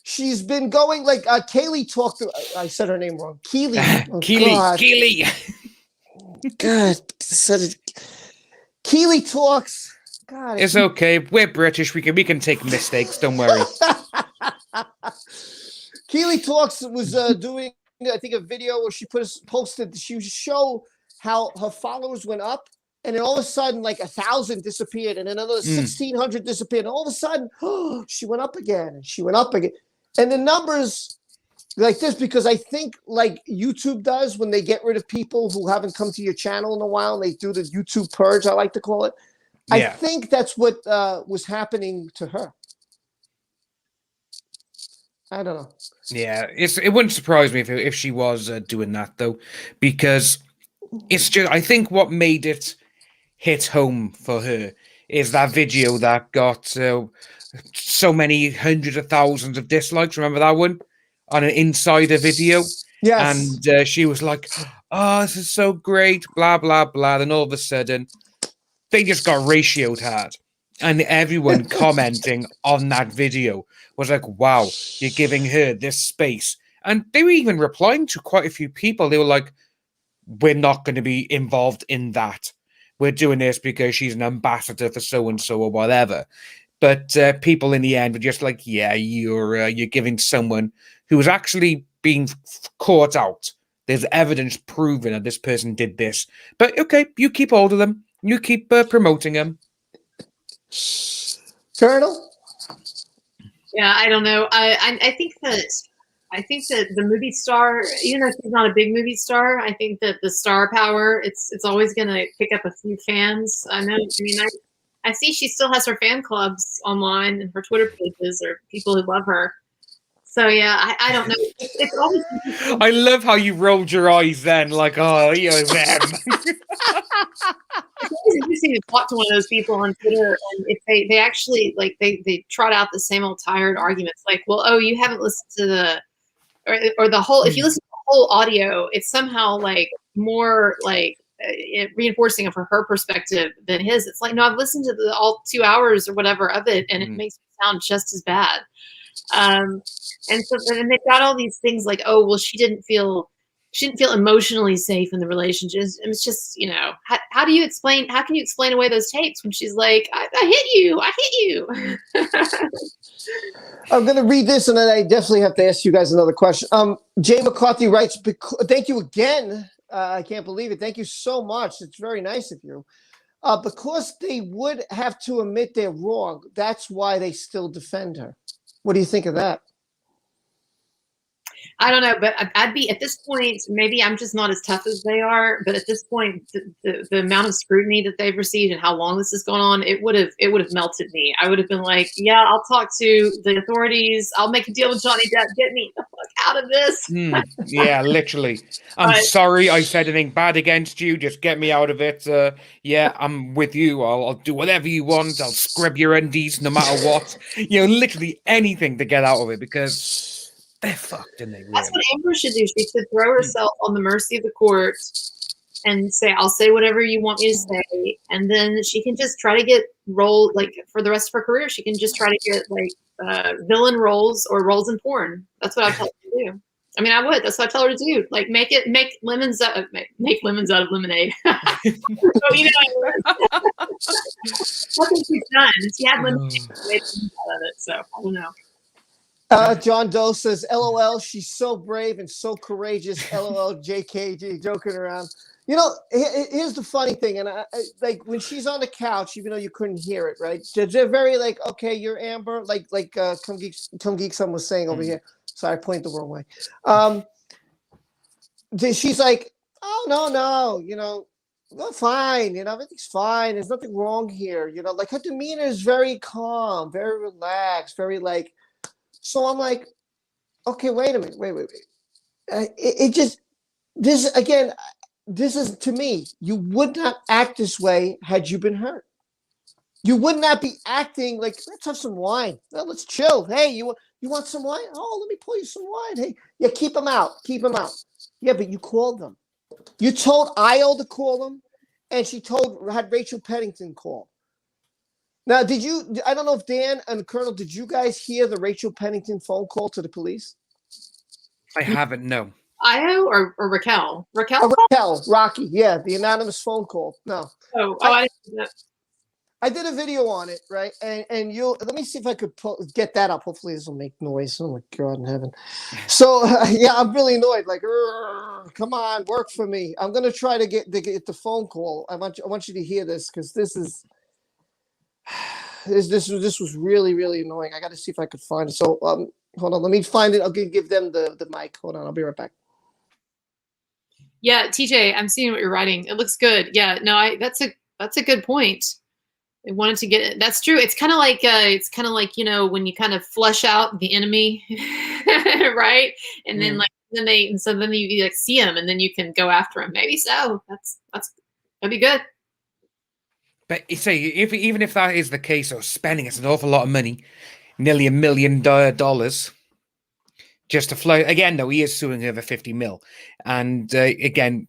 She's been going like Kaylee talked to, I said her name wrong. Keely. Oh, Keely. God, Keely talks. God, It's okay. We're British. We can take mistakes. Don't worry. Keely Talks was doing, I think, a video where she posted. She would show how her followers went up, and then all of a sudden, like 1,000 disappeared, and then another 1,600 disappeared, and all of a sudden, she went up again, and she went up again, and the numbers like this, because I think like YouTube does when they get rid of people who haven't come to your channel in a while, and they do the YouTube purge, I like to call it. Yeah. I think that's what was happening to her. I don't know. Yeah, it wouldn't surprise me if she was doing that though, because it's just, I think what made it hit home for her is that video that got so many hundreds of thousands of dislikes. Remember that one on an insider video? Yes. And she was like, "Oh, this is so great," blah blah blah. Then all of a sudden, they just got ratioed hard, and everyone commenting on that video was like, "Wow, you're giving her this space." And they were even replying to quite a few people. They were like, "We're not going to be involved in that. We're doing this because she's an ambassador for so-and-so or whatever." But people in the end were just like, "Yeah, you're giving someone who was actually being caught out. There's evidence proving that this person did this. But okay, you keep hold of them. You keep promoting them." Colonel? Yeah, I don't know. I think that the movie star, even though she's not a big movie star, I think that the star power, it's always going to pick up a few fans. I know. I mean, I see she still has her fan clubs online and her Twitter pages or people who love her. So yeah, I don't know. It's always. I love how you rolled your eyes then, like, "Oh, you know them." It's always interesting to talk to one of those people on Twitter, and if they actually like they trot out the same old tired arguments, like, "Well, oh, you haven't listened to the or the whole." If you listen to the whole audio, it's somehow like more like reinforcing of her perspective than his. It's like, no, I've listened to all 2 hours or whatever of it, and it makes me sound just as bad. And so then they've got all these things like, "Oh, well, she didn't feel emotionally safe in the relationship." And it's just, you know, how can you explain away those tapes when she's like, I hit you. I'm going to read this, and then I definitely have to ask you guys another question. Jay McCarthy writes, "Thank you again. I can't believe it. Thank you so much. It's very nice of you. Because they would have to admit they're wrong. That's why they still defend her." What do you think of that? I don't know, but I'd be at this point, maybe I'm just not as tough as they are, but at this point, the amount of scrutiny that they've received and how long this has gone on, it would have melted me. I would have been like, yeah, I'll talk to the authorities. I'll make a deal with Johnny Depp. Get me the fuck out of this. Yeah, literally. I'm sorry I said anything bad against you. Just get me out of it. Yeah, I'm with you. I'll do whatever you want. I'll scrub your undies no matter what. You know, literally anything to get out of it, because they're fucked, and they really. That's what Amber should do. She should throw herself on the mercy of the court and say, "I'll say whatever you want me to say," and then she can just try to get rolled, like, for the rest of her career. She can just try to get like villain roles or roles in porn. That's what I tell her to do. I mean, I would. That's what I tell her to do. Like, make lemons out of lemonade. So, you know, that's what she's done. She had lemonade out of it. So I don't know. John Doe says, "LOL, she's so brave and so courageous." LOL, JKG, joking around. You know, here's the funny thing, and I like when she's on the couch, even though you couldn't hear it, right? They're very like, "Okay, you're Amber," like Come Geek, someone was saying over here. Sorry, I pointed the wrong way. She's like, "Oh no, you know, we're fine. You know, everything's fine. There's nothing wrong here. You know, like her demeanor is very calm, very relaxed, very like." So I'm like, okay, wait a minute, wait. It just, this again, this is, to me, you would not act this way had you been hurt. You would not be acting like, let's have some wine. Well, let's chill. Hey, you want some wine? Oh, let me pour you some wine. Hey, yeah, keep them out. Keep them out. Yeah, but you called them. You told Io to call them, and she had Rachel Pennington call. Now, I don't know if Dan and Colonel, did you guys hear the Rachel Pennington phone call to the police? I haven't, no. Io or Raquel? Raquel? Raquel, Rocky, yeah, the anonymous phone call. No. I didn't see that. I did a video on it, right? And let me see if I could get that up. Hopefully this will make noise. Oh my God in heaven. So yeah, I'm really annoyed. Like, come on, work for me. I'm gonna try to get the phone call. I want you to hear this because this was really, really annoying. I got to see if I could find it. So hold on, let me find it. I'll give them the mic. Hold on, I'll be right back. Yeah, TJ, I'm seeing what you're writing. It looks good. Yeah, no, that's a good point. I wanted to get it. That's true. It's kind of like when you kind of flush out the enemy, right? And then then you like see him, and then you can go after him. Maybe so. That'd be good. But you say even if that is the case, or spending it's an awful lot of money, nearly $1 million, just to fly again. Though he is suing over 50 mil, and again,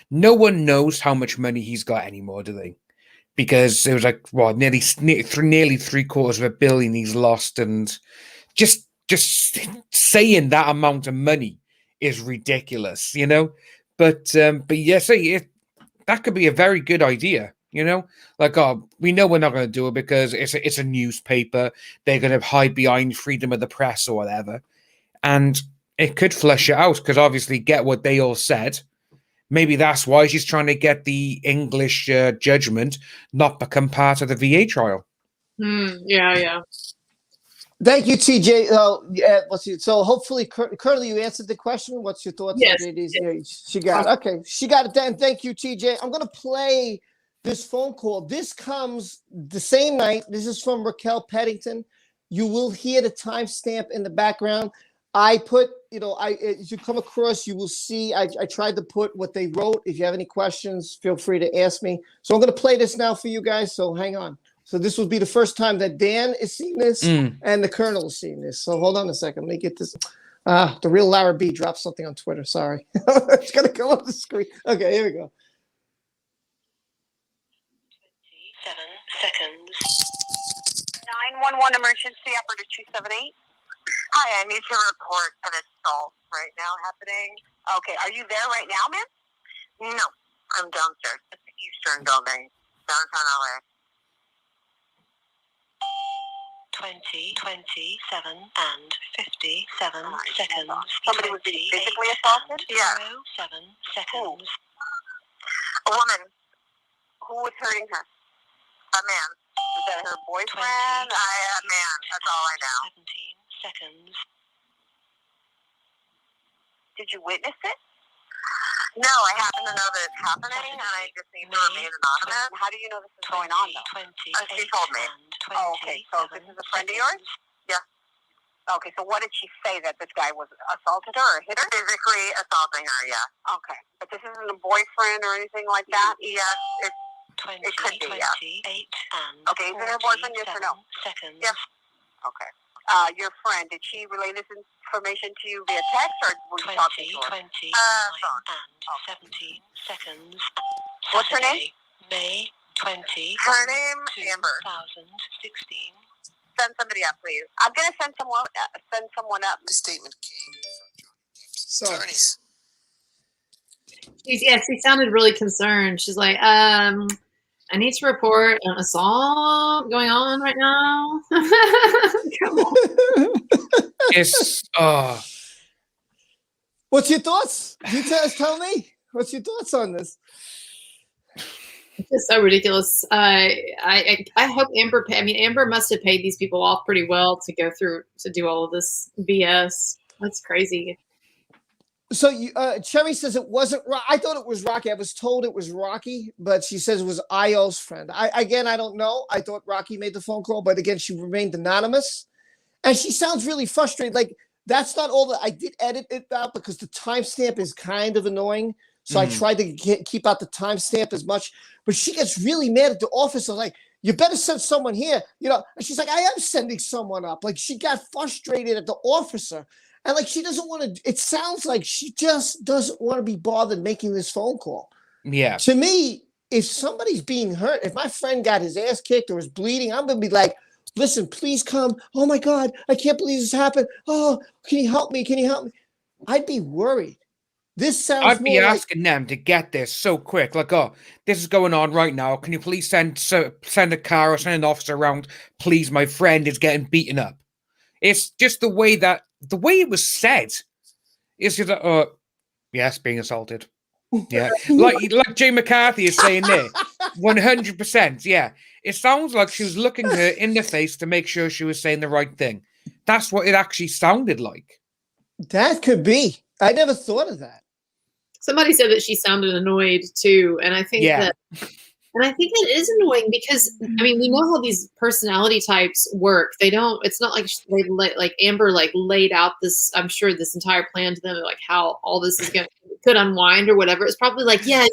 no one knows how much money he's got anymore, do they? Because it was like nearly $750 million he's lost, and just saying that amount of money is ridiculous, you know. But yeah, that could be a very good idea, you know. Like, we know we're not going to do it because it's a newspaper. They're going to hide behind freedom of the press or whatever, and it could flush it out because obviously get what they all said. Maybe that's why she's trying to get the English judgment not become part of the VA trial. Yeah. Thank you, TJ. Let's see. So hopefully, Colonel, you answered the question. What's your thoughts yes. on JD's? Yeah, she got it. Okay, she got it. Then thank you, TJ. I'm going to play this phone call. This comes the same night. This is from Raquel Pennington. You will hear the timestamp in the background. I put, as you come across, you will see, I tried to put what they wrote. If you have any questions, feel free to ask me. So I'm going to play this now for you guys. So hang on. So this will be the first time that Dan is seeing this and the Colonel is seeing this. So hold on a second. Let me get this. The real Lara B dropped something on Twitter. Sorry. It's going to come up the screen. Okay, here we go. 7 seconds. 911 emergency operator 278. Hi, I need to report an assault right now happening. Okay, are you there right now, ma'am? No, I'm downstairs at the Eastern Building, downtown LA. 20, 27, and 57 seconds. Somebody was being physically assaulted? Yeah. 7 seconds. A woman. Who was hurting her? A man. Is that her boyfriend? A man. That's all I know. 17 seconds. Did you witness it? No, I happen to know that it's happening, and I just need to remain anonymous. How do you know this is going on, though? She told me. Oh, okay, so this is a friend of yours? Yeah. Okay, so what did she say, that this guy was assaulted her or hit her? Physically assaulting her, yeah. Okay, but this isn't a boyfriend or anything like that? Yes, it could be, yeah. Okay, is it her boyfriend, yes or no? Seconds. Yes. Okay. Your friend, did she relay this information to you via text, or were you talking to her? 29 and 17 seconds. What's her name? May 20. Her name, Amber. 2016. Send somebody up, please. I'm going to send someone up. This statement came So, from attorneys. She sounded really concerned. She's like, I need to report an assault going on right now. Come on. It's what's your thoughts? You tell me. What's your thoughts on this? It's just so ridiculous. I hope Amber. Amber must have paid these people off pretty well to go through to do all of this BS. That's crazy. So Cherry says it wasn't. I thought it was Rocky. I was told it was Rocky, but she says it was Io's friend. I don't know. I thought Rocky made the phone call, but again, she remained anonymous, and she sounds really frustrated. Like, that's not all that I did edit it out because the timestamp is kind of annoying. So I tried to keep out the timestamp as much, but she gets really mad at the officer, like, you better send someone here, you know. And she's like, I am sending someone up. Like, she got frustrated at the officer. And like, she doesn't want to, it sounds like she just doesn't want to be bothered making this phone call. Yeah. To me, if somebody's being hurt, if my friend got his ass kicked or is bleeding, I'm going to be like, listen, please come. Oh my God, I can't believe this happened. Oh, can you help me? Can you help me? I'd be worried. This sounds I'd be more asking them to get this so quick. Like, oh, this is going on right now. Can you please send a car or send an officer around? Please, my friend is getting beaten up. It's just the way it was said. It's just, yes, being assaulted. Yeah, like Jay McCarthy is saying there, 100%. Yeah, it sounds like she was looking her in the face to make sure she was saying the right thing. That's what it actually sounded like. That could be. I never thought of that. Somebody said that she sounded annoyed too, and I think that is annoying because I mean we know how these personality types work. They don't. It's not like they like Amber like laid out this. I'm sure this entire plan to them, like how all this is could unwind or whatever. It's probably like, yeah,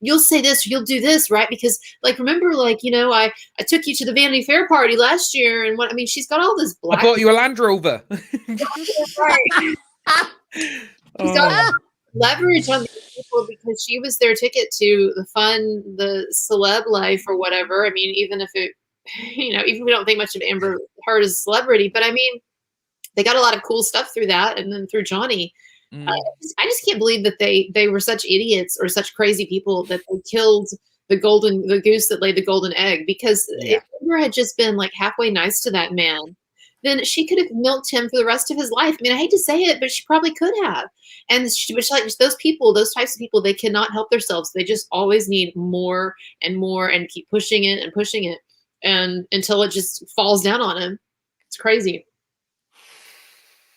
you'll say this, you'll do this, right? Because like remember, like I took you to the Vanity Fair party last year, and what I mean, she's got all this black. I bought you a Land Rover. Right. She's got leverage on these people because she was their ticket to the celeb life or whatever. I mean, even if it, even if we don't think much of Amber Heard as a celebrity, but I mean, they got a lot of cool stuff through that, and then through Johnny. I just can't believe that they were such idiots or such crazy people that they killed the goose that laid the golden egg. Because if Amber had just been like halfway nice to that man, then she could have milked him for the rest of his life. I mean, I hate to say it, but she probably could have. And like those people, those types of people, they cannot help themselves. They just always need more and more and keep pushing it and until it just falls down on him. It's crazy.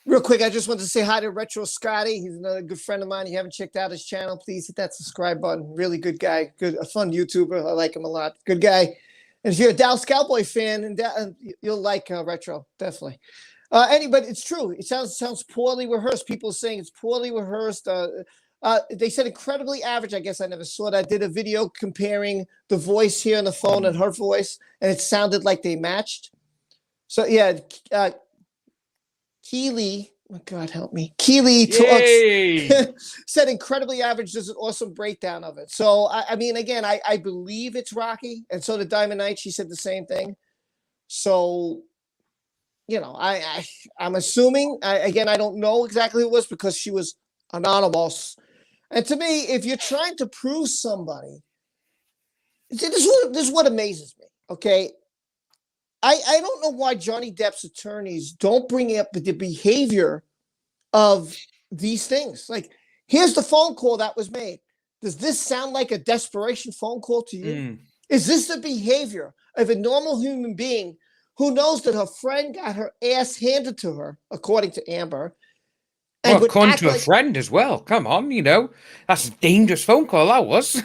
Real quick, I just wanted to say hi to Retro Scotty. He's another good friend of mine. If you haven't checked out his channel, please hit that subscribe button. Really good guy. A fun YouTuber. I like him a lot. Good guy. And if you're a Dallas Cowboy fan, and you'll like Retro, definitely. But it's true. It sounds poorly rehearsed. People are saying it's poorly rehearsed. They said incredibly average. I guess I never saw that. I did a video comparing the voice here on the phone and her voice, and it sounded like they matched. So, yeah, Keely, oh God help me. Keely said incredibly average. There's an awesome breakdown of it. So, I mean, again, I believe it's Rocky. And so did Diamond Knight. She said the same thing. So, I'm assuming, again, I don't know exactly who it was because she was anonymous. And to me, if you're trying to prove somebody, this is what amazes me, okay? I don't know why Johnny Depp's attorneys don't bring up the behavior of these things. Like, here's the phone call that was made. Does this sound like a desperation phone call to you? Is this the behavior of a normal human being who knows that her friend got her ass handed to her, according to Amber? And according to a friend as well. Come on, that's a dangerous phone call, that was.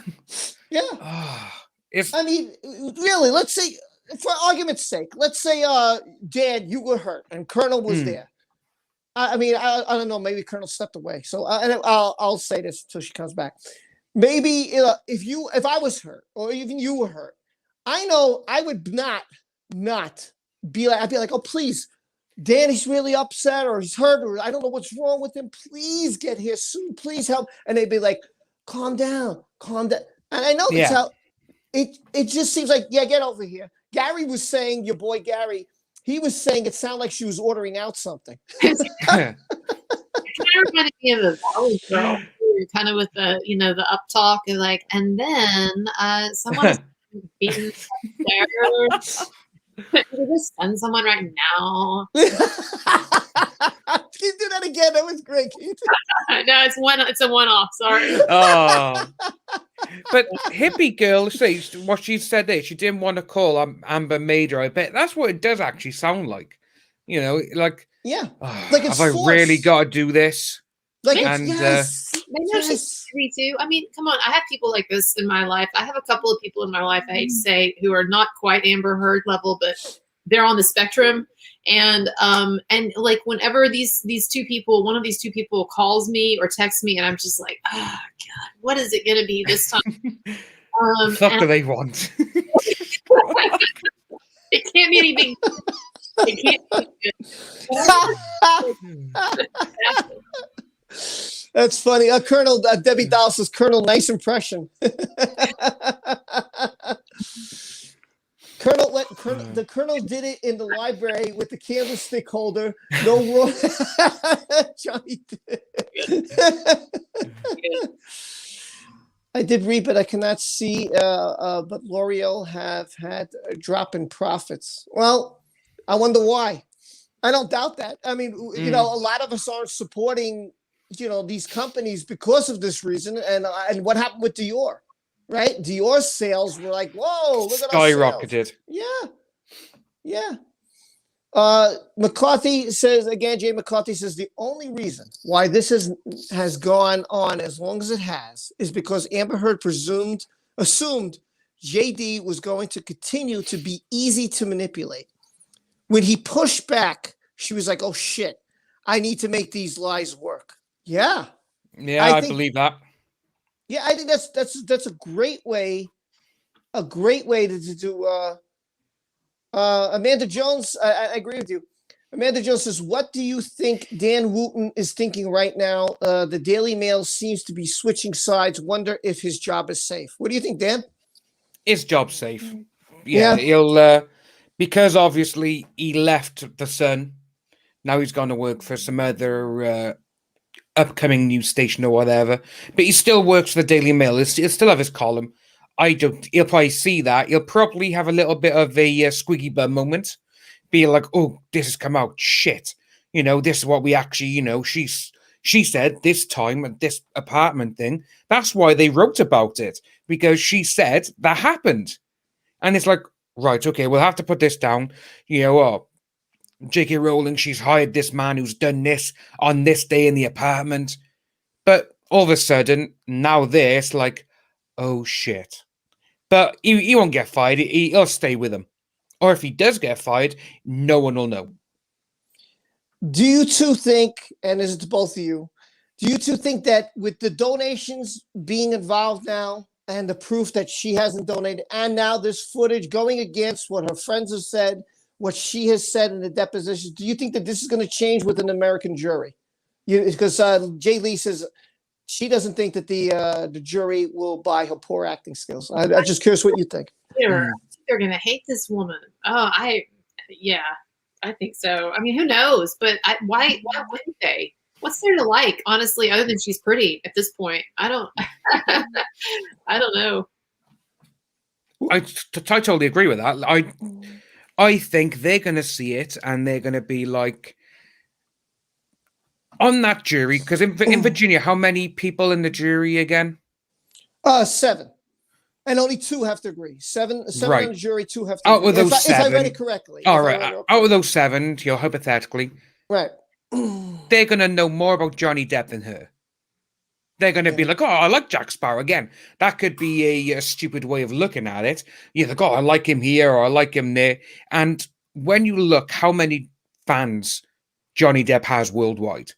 Yeah. I mean, really, let's say, for argument's sake, let's say, Dan, you were hurt and Colonel was there. I mean, I don't know, maybe Colonel stepped away. So I'll say this until she comes back. Maybe if I was hurt or even you were hurt, I know I would not be like, I'd be like, oh, please, Dan, he's really upset or he's hurt or I don't know what's wrong with him. Please get here soon. Please help. And they'd be like, calm down. And I know that's how it just seems like, get over here. Gary was saying, your boy Gary, he was saying it sounded like she was ordering out something. It kind of reminded me of the Valley Girl, kind of with the, the up talk and like, and then someone is beaten upstairs. Can you just send someone right now? Can you do that again? That was great. No, it's a one-off. Sorry. Oh, but hippie girl, say what she said there. She didn't want to call Amber Major. I bet that's what it does actually sound like. Like like it's have forced. I really got to do this? Like Maybe she's free too. I mean, come on. I have people like this in my life. I have a couple of people in my life, I hate to say, who are not quite Amber Heard level, but they're on the spectrum. And like whenever these two people, one of these two people calls me or texts me, and I'm just like, oh God, what is it gonna be this time? The fuck do they want? It can't be anything. It can't be That's funny. Colonel Debbie Dahl says, Colonel, nice impression. The Colonel did it in the library with the candlestick holder. No rule. Johnny did. I did read, but I cannot see. But L'Oreal have had a drop in profits. Well, I wonder why. I don't doubt that. I mean, you know, a lot of us aren't supporting, you know, these companies because of this reason. And what happened with Dior, right? Dior's sales were like, whoa, look at our sales. Skyrocketed. Yeah. McCarthy says, again, Jay McCarthy says, the only reason why this has gone on as long as it has is because Amber Heard assumed JD was going to continue to be easy to manipulate. When he pushed back, she was like, oh shit, I need to make these lies work. Yeah. Yeah, I believe that. Yeah, I think that's a great way to do. Amanda Jones, I agree with you. Amanda Jones says, what do you think Dan Wooten is thinking right now? The Daily Mail seems to be switching sides. Wonder if his job is safe. What do you think, Dan? His job's safe. Yeah. He'll because obviously he left the Sun. Now he's going to work for some other upcoming news station or whatever. But he still works for the Daily Mail. He'll still have his column. He'll probably see that. He'll probably have a little bit of a squeaky bum moment. Be like, oh, this has come out. Shit. You know, this is what we actually, you know, she said this time at this apartment thing. That's why they wrote about it. Because she said that happened. And it's like, right, okay, we'll have to put this down. You know, J.K. Rowling, she's hired this man who's done this on this day in the apartment. But all of a sudden, now this, like, oh, shit. But he won't get fired. He'll stay with him. Or if he does get fired, no one will know. Do you two think, and this is to both of you, do you two think that with the donations being involved now and the proof that she hasn't donated, and now this footage going against what her friends have said, what she has said in the depositions, do you think that this is going to change with an American jury? Because Jay Lee says she doesn't think that the jury will buy her poor acting skills. I'm just curious what you think. They're going to hate this woman. Oh, I think so. I mean, who knows? But why wouldn't they? What's there to like, honestly, other than she's pretty at this point? I don't know. I totally agree with that. I think they're going to see it and they're going to be like, on that jury, because in Virginia, how many people in the jury again? 7. And only 2 have to agree. 7 right. on the jury, 2 have to out agree. Of those 7, if I read it correctly. All right. Out of those 7, you know, hypothetically, right, they're going to know more about Johnny Depp than her. They're going to be like, oh, I like Jack Sparrow. Again, that could be a stupid way of looking at it. You're like, oh, I like him here or I like him there. And when you look how many fans Johnny Depp has worldwide,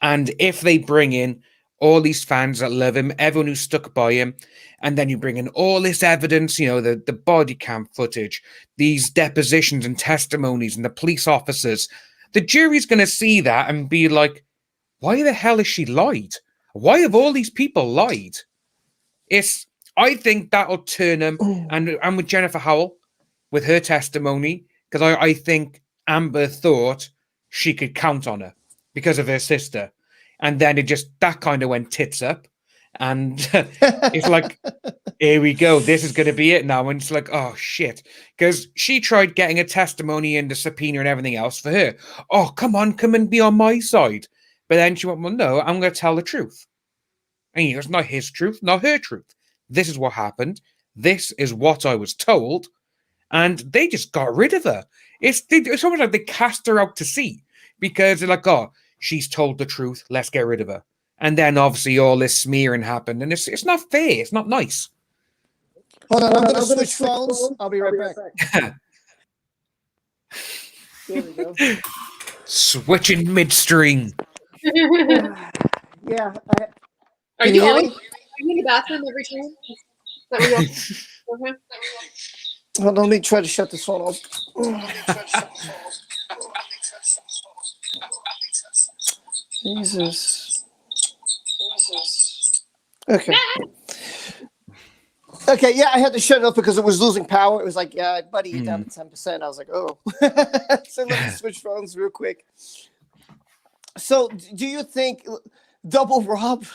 and if they bring in all these fans that love him, everyone who's stuck by him, and then you bring in all this evidence, you know, the body cam footage, these depositions and testimonies and the police officers, the jury's going to see that and be like, why the hell has she lied? Why have all these people lied? I think that'll turn them, and with Jennifer Howell, with her testimony, because I think Amber thought she could count on her because of her sister. And then that kind of went tits up. And it's like, here we go. This is going to be it now. And it's like, oh, shit. Because she tried getting a testimony and the subpoena and everything else for her. Oh, come and be on my side. But then she went, well, no, I'm going to tell the truth. And it's not his truth, not her truth. This is what happened. This is what I was told. And they just got rid of her. It's almost like they cast her out to sea. Because they're like, oh, she's told the truth. Let's get rid of her. And then obviously all this smearing happened. And it's not fair. It's not nice. Hold on, I'm going to switch phones. I'll be right back. There we go. Switching midstream. Yeah. Are Can you you hear always me? are you in the bathroom every time? Is that what you are? Hold on, let me try to shut this phone off. Jesus. Okay. Okay, yeah, I had to shut it off because it was losing power. It was like, yeah, buddy, you're down to 10%. I was like, oh. So let me switch phones real quick. So do you think double Rob?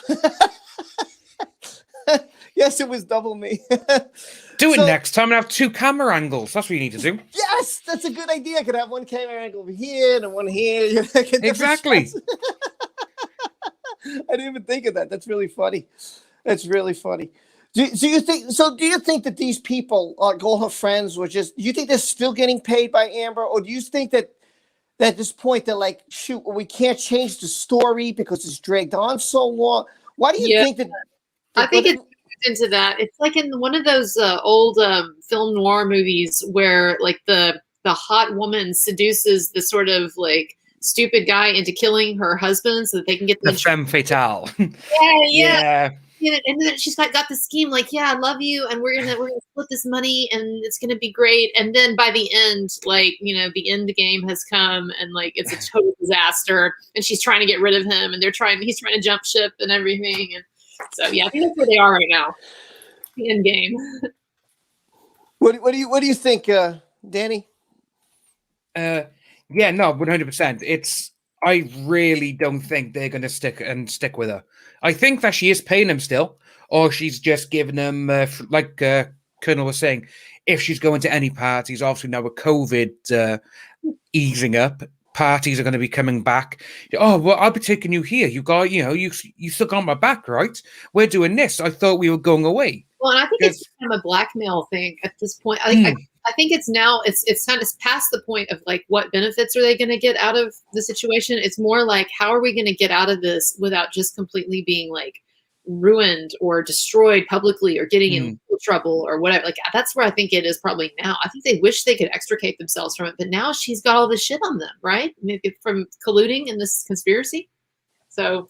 Yes, it was double me. Do it So- next time and have 2 camera angles. That's what you need to do. Yes, that's a good idea. I could have one camera angle over here and one here. Exactly. I didn't even think of that. That's really funny. That's really funny. Do you think so? Do you think that these people, like all her friends, were just? Do you think they're still getting paid by Amber, or do you think that at this point they're like, shoot, we can't change the story because it's dragged on so long? Why do you think that? I think it's into that. It's like in one of those old film noir movies where like the hot woman seduces the sort of like stupid guy into killing her husband so that they can get The femme fatale. yeah. And then she's got the scheme like, yeah, I love you, and we're gonna split this money, and it's gonna be great. And then by the end, like, you know, the end game has come, and like it's a total disaster. And she's trying to get rid of him, and he's trying to jump ship and everything. And so yeah, I think that's where they are right now. The end game. What do you think, Danny? Yeah, no, 100%. I really don't think they're going to stick with her. I think that she is paying him still, or she's just giving him, like Colonel was saying, if she's going to any parties, obviously now with COVID easing up, parties are going to be coming back. Oh, well, I'll be taking you here. You got, you still got my back, right? We're doing this. I thought we were going away. Well, and I think it's kind of a blackmail thing at this point. I think it's now it's kind of past the point of like what benefits are they going to get out of the situation. It's more like how are we going to get out of this without just completely being like ruined or destroyed publicly or getting in trouble or whatever. Like that's where I think it is probably now. I think they wish they could extricate themselves from it, but now she's got all this shit on them, right? Maybe from colluding in this conspiracy. So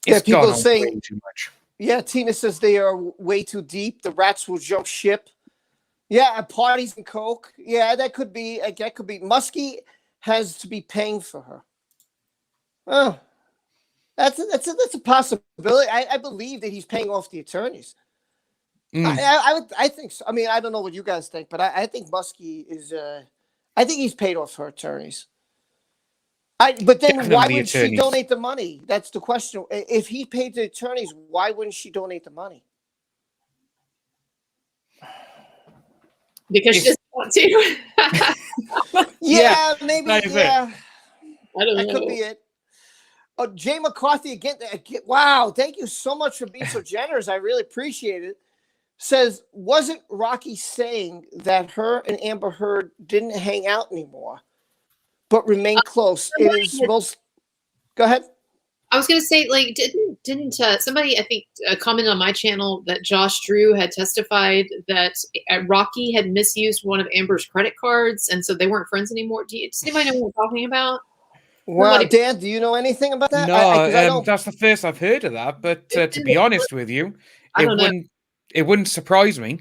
yeah, people saying way too much. Yeah, Tina says they are way too deep. The rats will jump ship. Yeah, parties and coke. Yeah, that could be. Muskie has to be paying for her. Oh, that's a possibility. I believe that he's paying off the attorneys. I think so. I mean, I don't know what you guys think, but I think Muskie is. I think he's paid off her attorneys. But then Definitely why would she attorneys. donate the money? That's the question. If he paid the attorneys, why wouldn't she donate the money? because she doesn't want to. Yeah, maybe. that is it. Yeah, I don't that know. could be it. Oh, Jay McCarthy again. Wow, thank you so much for being so generous. I really appreciate it. Says, wasn't Rocky saying that her and Amber Heard didn't hang out anymore, but remain close? It is most. Go ahead. I was going to say, like, didn't somebody, I think, commented on my channel that Josh Drew had testified that Rocky had misused one of Amber's credit cards, and so they weren't friends anymore. Does anybody know what we're talking about? Wow, Dan, do you know anything about that? No, I know. that's the first I've heard of that. But to be honest with you, I don't know. it wouldn't surprise me.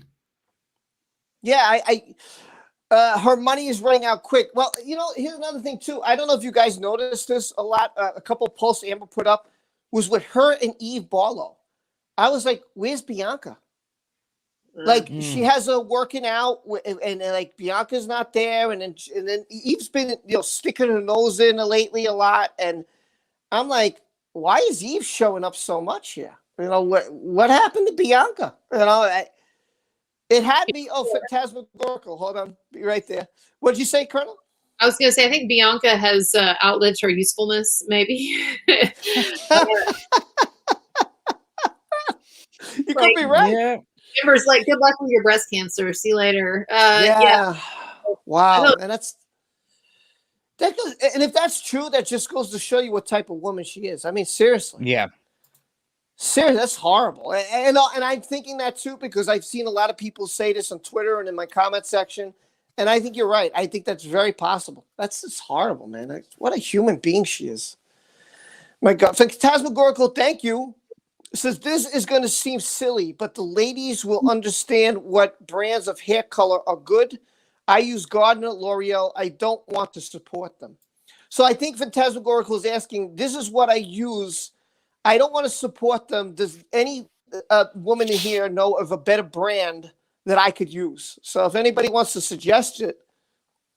Yeah, her money is running out quick. Well, here's another thing too. I don't know if you guys noticed this a lot. A couple of posts Amber put up was with her and Eve Barlow. I was like, "Where's Bianca?" Like she has her working out, and like Bianca's not there, and then Eve's been sticking her nose in lately a lot, and I'm like, why is Eve showing up so much here? What happened to Bianca? It had to be, phantasmagorical. Hold on. Be right there. What did you say, Colonel? I was going to say, I think Bianca has outlived her usefulness, maybe. You could be right. Yeah. Amber's like, good luck with your breast cancer. See you later. Yeah. Wow. And that goes, and if that's true, that just goes to show you what type of woman she is. I mean, seriously. Yeah. Seriously, that's horrible. And I'm thinking that too because I've seen a lot of people say this on Twitter and in my comment section. And I think you're right. I think that's very possible. That's just horrible, man. What a human being she is. My God. Phantasmagorical, thank you. Says this is going to seem silly, but the ladies will understand what brands of hair color are good. I use Gardner, L'Oreal. I don't want to support them. So I think Phantasmagorical is asking, this is what I use. I don't want to support them. Does any woman in here know of a better brand that I could use? So if anybody wants to suggest it,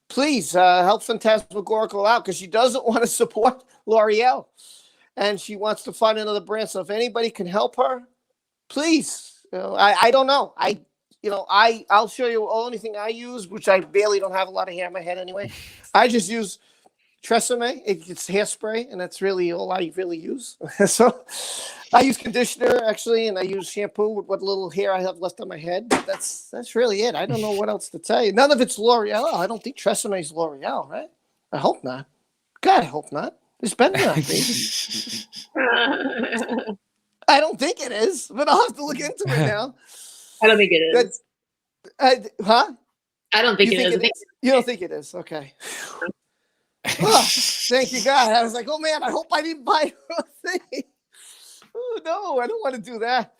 please help Phantasmagorical out, because she doesn't want to support L'Oreal and she wants to find another brand. So if anybody can help her, please. I don't know. I'll show you the only thing I use, which I barely don't have a lot of hair in my head anyway. I just use Tresemme. It's hairspray, and that's really all I really use. So I use conditioner actually, and I use shampoo with what little hair I have left on my head. But that's really it. I don't know what else to tell you. None of it's L'Oreal. I don't think Tresemme is L'Oreal, right? I hope not. God, I hope not. It's better not be. I don't think it is, but I'll have to look into it now. I don't think it is. Huh? I don't think it is. You don't think it is? Okay. Oh, thank you, God. I was like, oh man, I hope I didn't buy a thing. Oh no, I don't want to do that.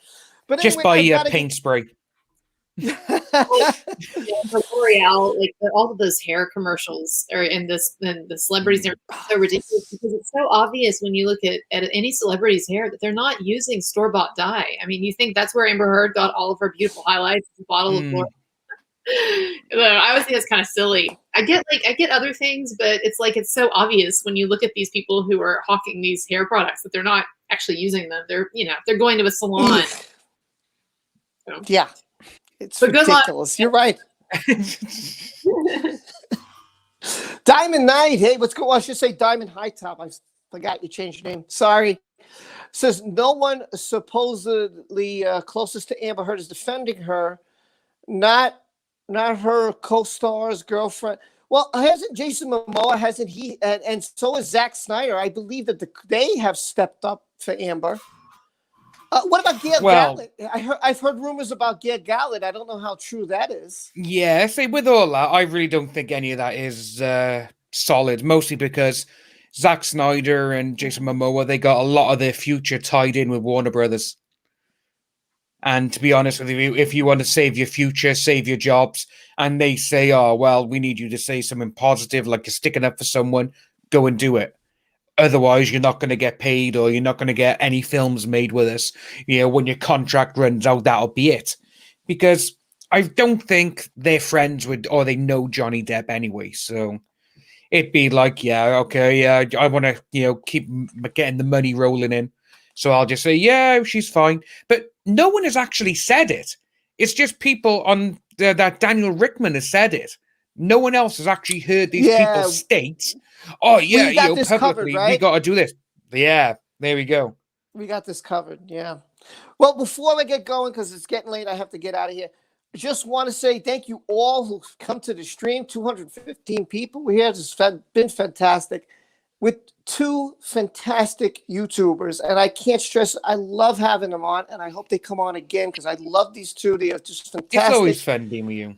But just anyway, buy paint spray. For L'Oreal, like all of those hair commercials and the celebrities are so ridiculous because it's so obvious when you look at any celebrity's hair that they're not using store-bought dye. I mean, you think that's where Amber Heard got all of her beautiful highlights, a bottle of L'Oreal. I always think it's kind of silly. I get other things, but it's like it's so obvious when you look at these people who are hawking these hair products that they're not actually using them. They're going to a salon. So. Yeah. It's ridiculous. You're right. Diamond Knight. Hey, what's going on? I should say Diamond High Top. I forgot you changed your name. Sorry. Says no one supposedly closest to Amber Heard is defending her. Not her co-star's girlfriend. Well, hasn't Jason Momoa, hasn't he? And so is Zack Snyder. I believe that they have stepped up for Amber. What about Gail Gallant? I've heard rumors about Gail Gallant. I don't know how true that is. Yeah, see, with all that, I really don't think any of that is solid, mostly because Zack Snyder and Jason Momoa, they got a lot of their future tied in with Warner Brothers. And to be honest with you, if you want to save your future, save your jobs, and they say, oh, well, we need you to say something positive, like you're sticking up for someone, go and do it. Otherwise, you're not going to get paid or you're not going to get any films made with us. When your contract runs out, that'll be it. Because I don't think they're friends with or they know Johnny Depp anyway. So it'd be like, yeah, okay, yeah, I want to, keep getting the money rolling in. So I'll just say, yeah, she's fine. But no one has actually said it. It's just people on that Daniel Rickman has said it. No one else has actually heard these people state, oh, yeah, publicly, covered, right? We got to do this. Yeah, there we go. We got this covered, yeah. Well, before I get going, because it's getting late, I have to get out of here. I just want to say thank you all who've come to the stream, 215 people. It's been fantastic. With two fantastic YouTubers, and I can't stress, I love having them on, and I hope they come on again, because I love these two. They are just fantastic. It's always fun being with you.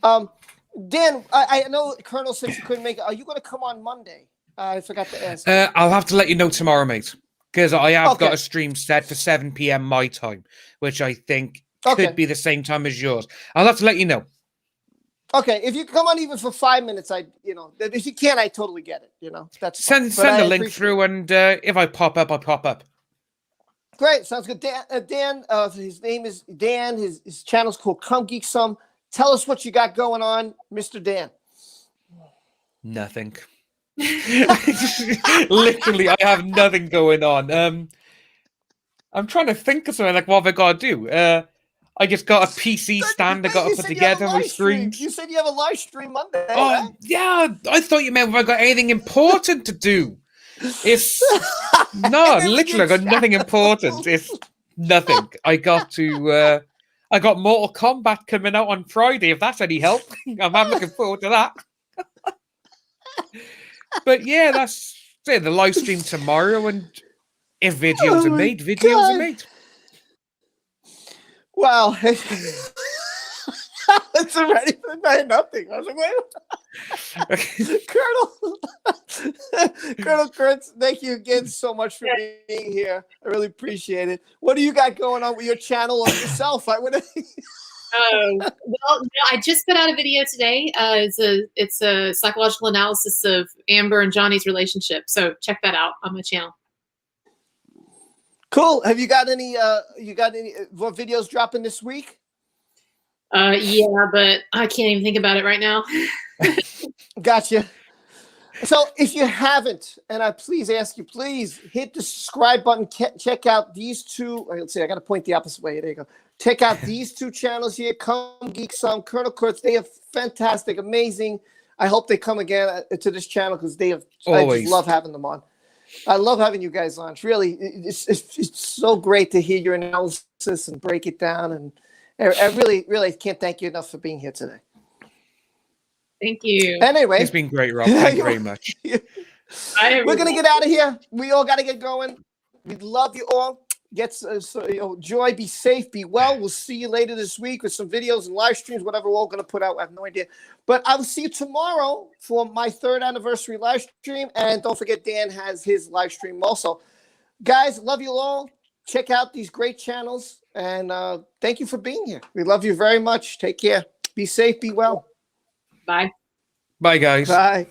Dan, I know Colonel said you couldn't make it. Are you going to come on Monday? I forgot to ask. I'll have to let you know tomorrow, mate, because I have got a stream set for 7 p.m. my time, which I think could be the same time as yours. I'll have to let you know. Okay, if you come on even for 5 minutes, if you can't, I totally get it. That's send the link through, and if I pop up, I pop up. Great, sounds good. Dan, his name is Dan. His channel's called Come Geek Some. Tell us what you got going on, Mr. Dan. Nothing. Literally, I have nothing going on. I'm trying to think of something like what have I got to do. I just got a PC stand I got to put together my streams. You said you have a live stream Monday. Oh, right? Yeah. I thought you meant if I got anything important to do. It's no, literally, I got nothing important. It's nothing. I got Mortal Kombat coming out on Friday, if that's any help. I'm looking forward to that. But yeah, that's it. The live stream tomorrow, and if videos are made, videos are made. Wow. It's already by nothing. I was like, wait. Colonel Kurtz, thank you again so much for being here. I really appreciate it. What do you got going on with your channel or yourself? I would. Well, I just put out a video today. It's a psychological analysis of Amber and Johnny's relationship. So check that out on my channel. Cool. Have you got any? What videos dropping this week? Yeah, but I can't even think about it right now. Gotcha. So if you haven't, and I please ask you, please hit the subscribe button. Check out these two. Let's see, I got to point the opposite way. There you go. Check out these two channels here. Come Geek Some, Colonel Kurtz. They are fantastic, amazing. I hope they come again to this channel because they have. Always. I just love having them on. I love having you guys on. It's really, it's so great to hear your analysis and break it down. And I really can't thank you enough for being here today. Thank you. Anyway, It's been great, Rob. Thank you very much. We're gonna get out of here. We all got to get going. We love you all. Joy, be safe, be well. We'll see you later this week with some videos and live streams, whatever we're all going to put out. I have no idea. But I will see you tomorrow for my 3rd anniversary live stream. And don't forget, Dan has his live stream also. Guys, love you all. Check out these great channels. And thank you for being here. We love you very much. Take care. Be safe, be well. Bye. Bye, guys. Bye.